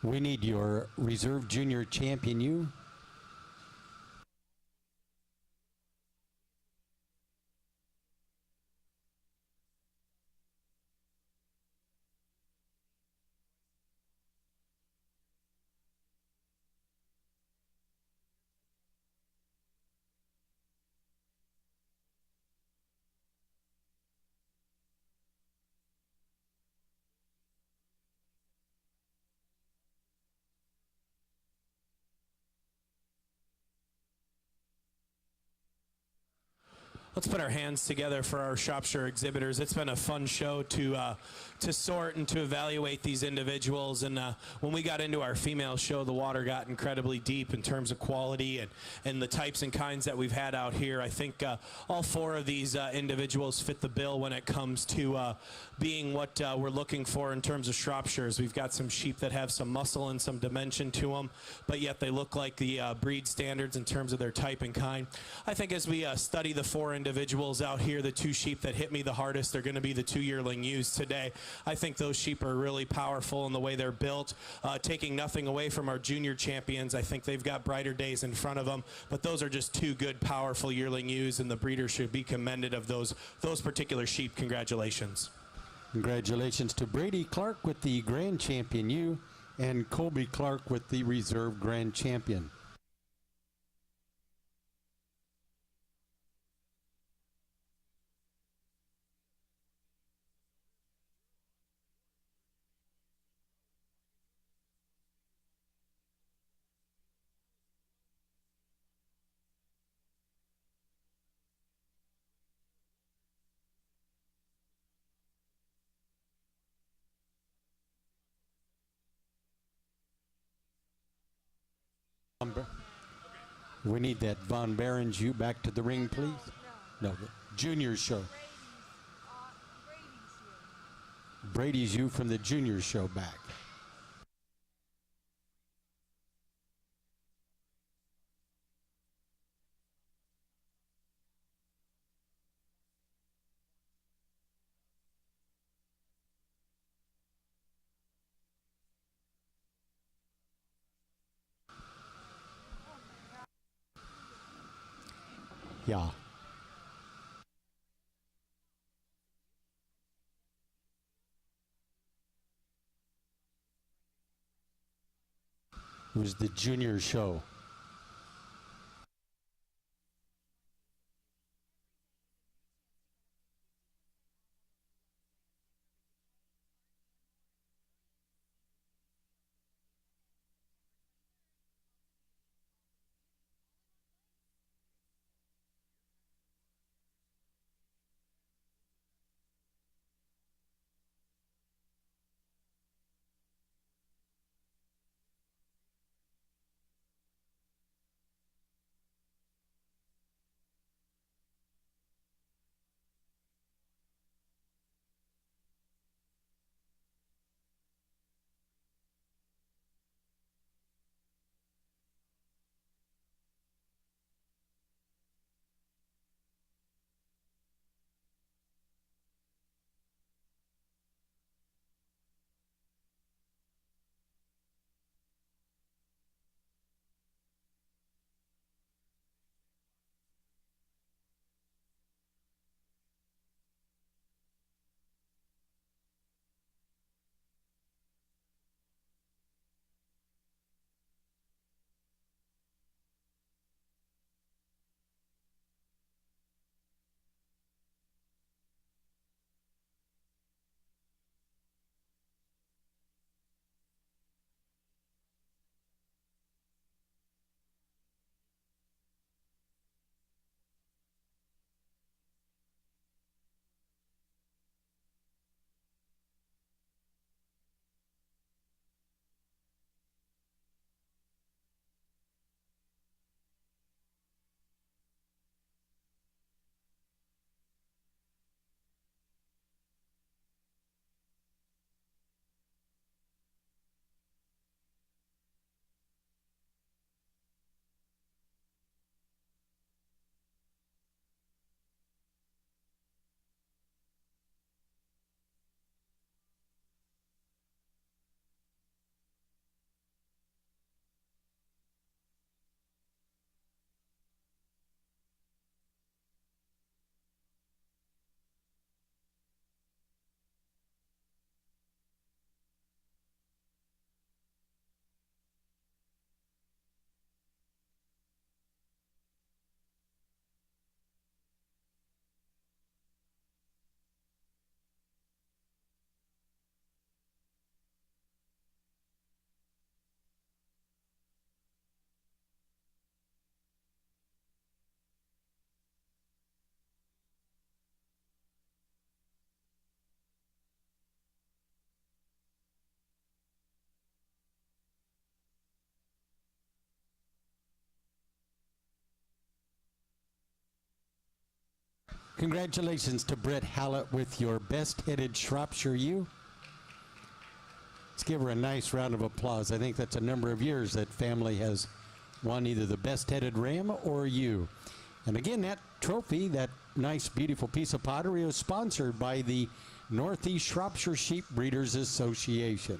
We need your reserve junior champion ewe. Let's put our hands together for our Shropshire exhibitors. It's been a fun show to sort and to evaluate these individuals. And when we got into our female show, the water got incredibly deep in terms of quality and the types and kinds that we've had out here. I think all four of these individuals fit the bill when it comes to being what we're looking for in terms of Shropshires. We've got some sheep that have some muscle and some dimension to them, but yet they look like the breed standards in terms of their type and kind. I think as we study the four individuals out here, the two sheep that hit me the hardest are going to be the 2 yearling ewes today. I think those sheep are really powerful in the way they're built. Taking nothing away from our junior champions, I think they've got brighter days in front of them, but those are just two good, powerful yearling ewes, and the breeder should be commended of those particular sheep. Congratulations. Congratulations to Brady Clark with the Grand Champion ewe and Colby Clark with the Reserve Grand Champion. We need that Von Barons ewe back to the ring, please. No, the junior show. Brady's ewe from the junior show back. Yeah. It was the junior show. Congratulations to Britt Hallett with your best-headed Shropshire ewe. Let's give her a nice round of applause. I think that's a number of years that family has won either the best-headed ram or ewe. And again, that trophy, that nice, beautiful piece of pottery, was sponsored by the Northeast Shropshire Sheep Breeders Association.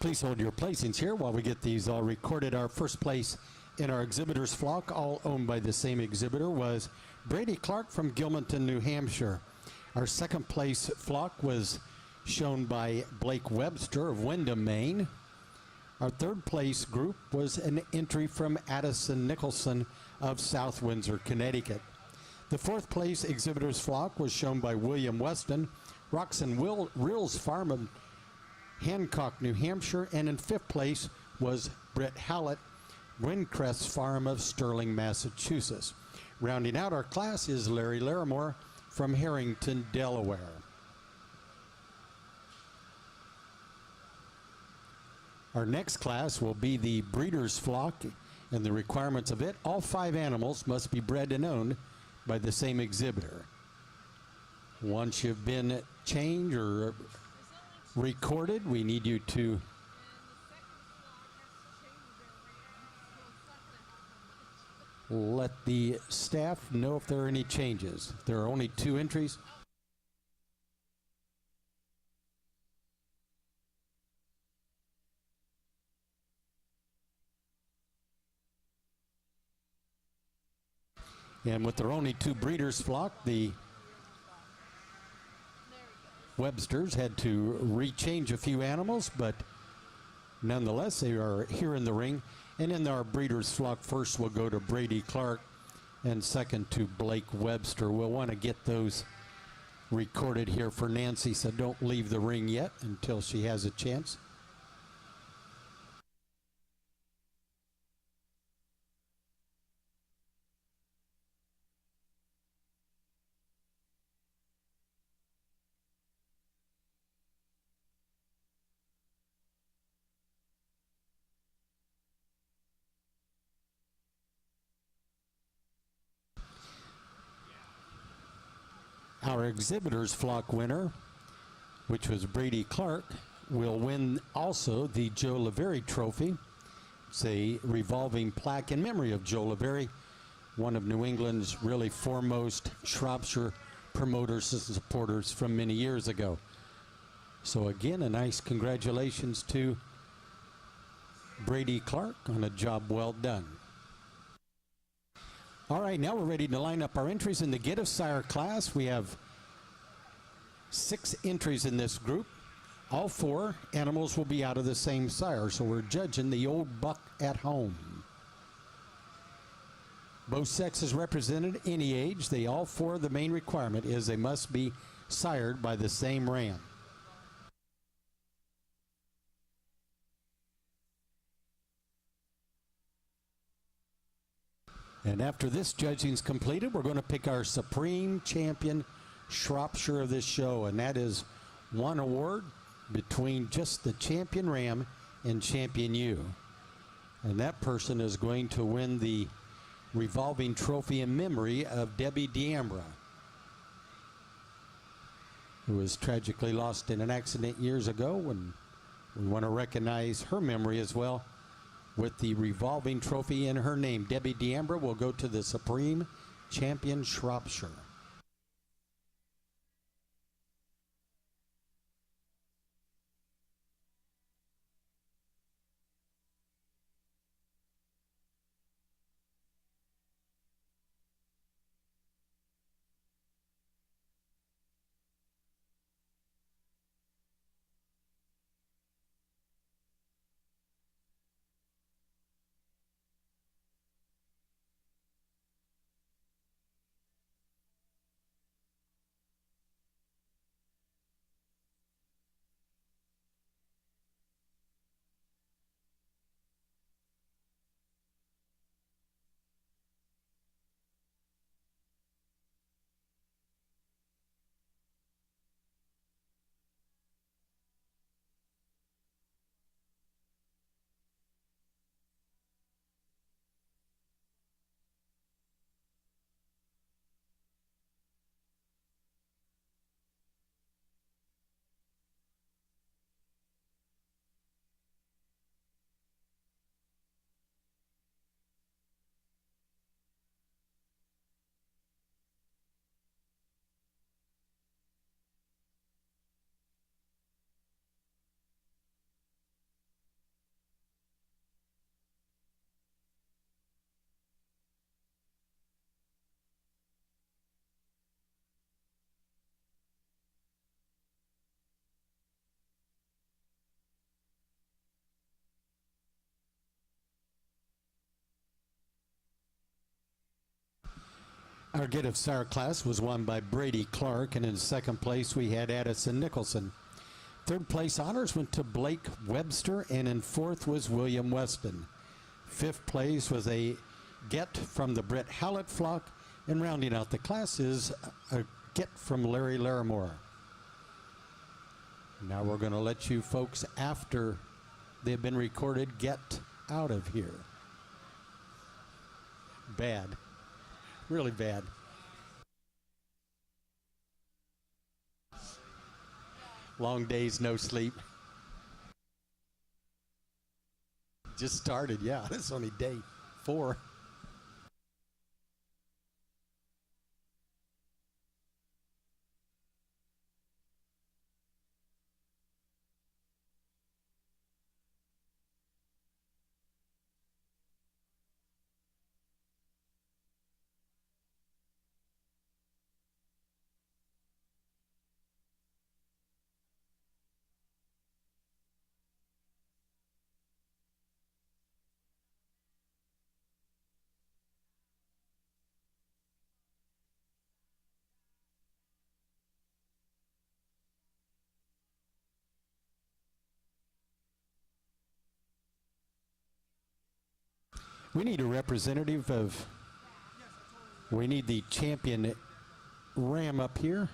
Please hold your placings here while we get these all recorded. Our first place in our exhibitors flock, all owned by the same exhibitor, was Brady Clark from Gilmanton, New Hampshire. Our second place flock was shown by Blake Webster of Windham, Maine. Our third place group was an entry from Addison Nicholson of South Windsor, Connecticut. The fourth place exhibitors flock was shown by William Weston, Roxon Reels Farm of Hancock, New Hampshire, and in fifth place was Britt Hallett, Windcrest Farm of Sterling, Massachusetts. Rounding out our class is Larry Larimore from Harrington, Delaware. Our next class will be the breeder's flock, and the requirements of it: all 5 animals must be bred and owned by the same exhibitor. Once you've been changed or recorded, we need you to let the staff know if there are any changes. There are only 2 entries. And with their only 2 breeders' flock, the Websters had to rechange a few animals, but nonetheless, they are here in the ring. And in our breeders' flock, first will go to Brady Clark, and second to Blake Webster. We'll want to get those recorded here for Nancy, so don't leave the ring yet until she has a chance. Our exhibitor's flock winner, which was Brady Clark, will win also the Joe Lavery Trophy. It's a revolving plaque in memory of Joe Lavery, one of New England's really foremost Shropshire promoters and supporters from many years ago. So again, a nice congratulations to Brady Clark on a job well done. All right, now we're ready to line up our entries in the Get a Sire class. We have 6 entries in this group. All 4 animals will be out of the same sire, so we're judging the old buck at home. Both sexes represented, any age. They all 4, the main requirement is they must be sired by the same ram. And after this judging is completed, we're going to pick our supreme champion Shropshire of this show, and that is one award between just the champion ram and champion ewe. And that person is going to win the revolving trophy in memory of Debbie D'Ambra, who was tragically lost in an accident years ago, and we want to recognize her memory as well with the revolving trophy in her name. Debbie D'Ambra will go to the Supreme Champion Shropshire. Our Get of Sire class was won by Brady Clark, and in second place we had Addison Nicholson. Third place honors went to Blake Webster, and in fourth was William Weston. Fifth place was a get from the Brett Hallett flock, and rounding out the class is a get from Larry Larimore. Now we're going to let you folks, after They've been recorded. Get out of here. Bad. Really bad. Long days, no sleep. Just started, yeah. This is only day 4. We need a representative of, we need the champion ram up here.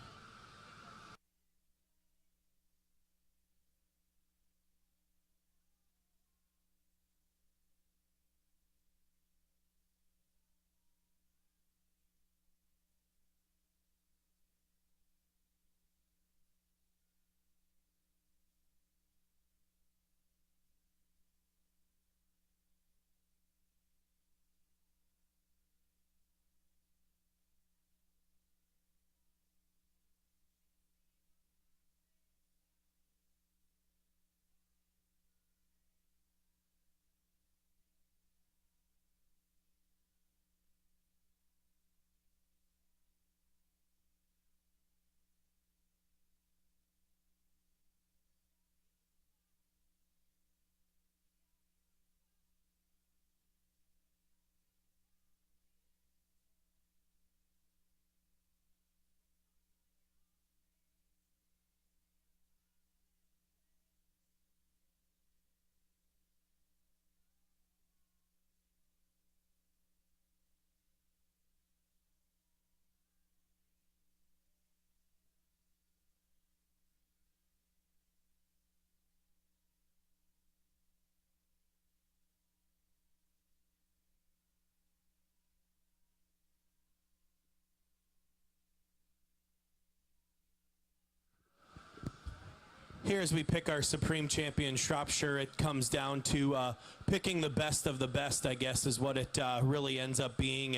Here, as we pick our Supreme Champion Shropshire, it comes down to picking the best of the best, I guess, is what it really ends up being.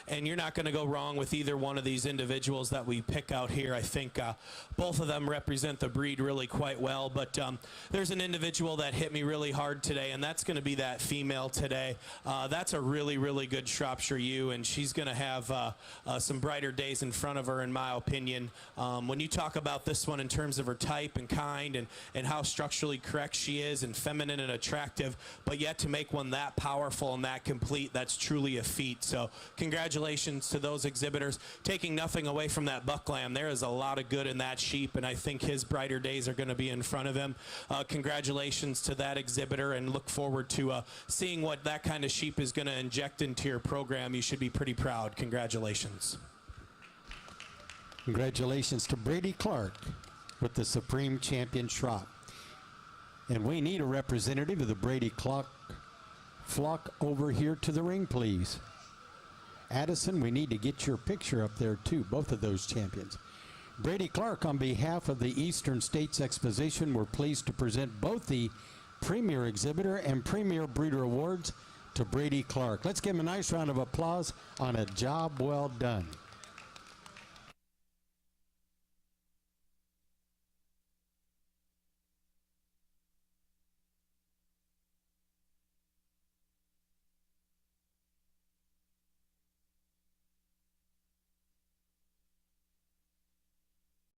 And you're not going to go wrong with either one of these individuals that we pick out here. I think both of them represent the breed really quite well. But there's an individual that hit me really hard today, and that's going to be that female today. That's a really, really good Shropshire ewe, and she's going to have some brighter days in front of her, in my opinion. When you talk about this one in terms of her type and kind and how structurally correct she is and feminine and attractive, but yet to make one that powerful and that complete, that's truly a feat. So congratulations to those exhibitors. Taking nothing away from that buck lamb, there is a lot of good in that sheep, and I think his brighter days are going to be in front of him. Congratulations to that exhibitor, and look forward to seeing what that kind of sheep is going to inject into your program. You should be pretty proud. Congratulations. Congratulations to Brady Clark with the Supreme Champion Shrop. And we need a representative of the Brady Clark flock over here to the ring, please. Addison, we need to get your picture up there too, both of those champions. Brady Clark, on behalf of the Eastern States Exposition, we're pleased to present both the Premier Exhibitor and Premier Breeder Awards to Brady Clark. Let's give him a nice round of applause on a job well done.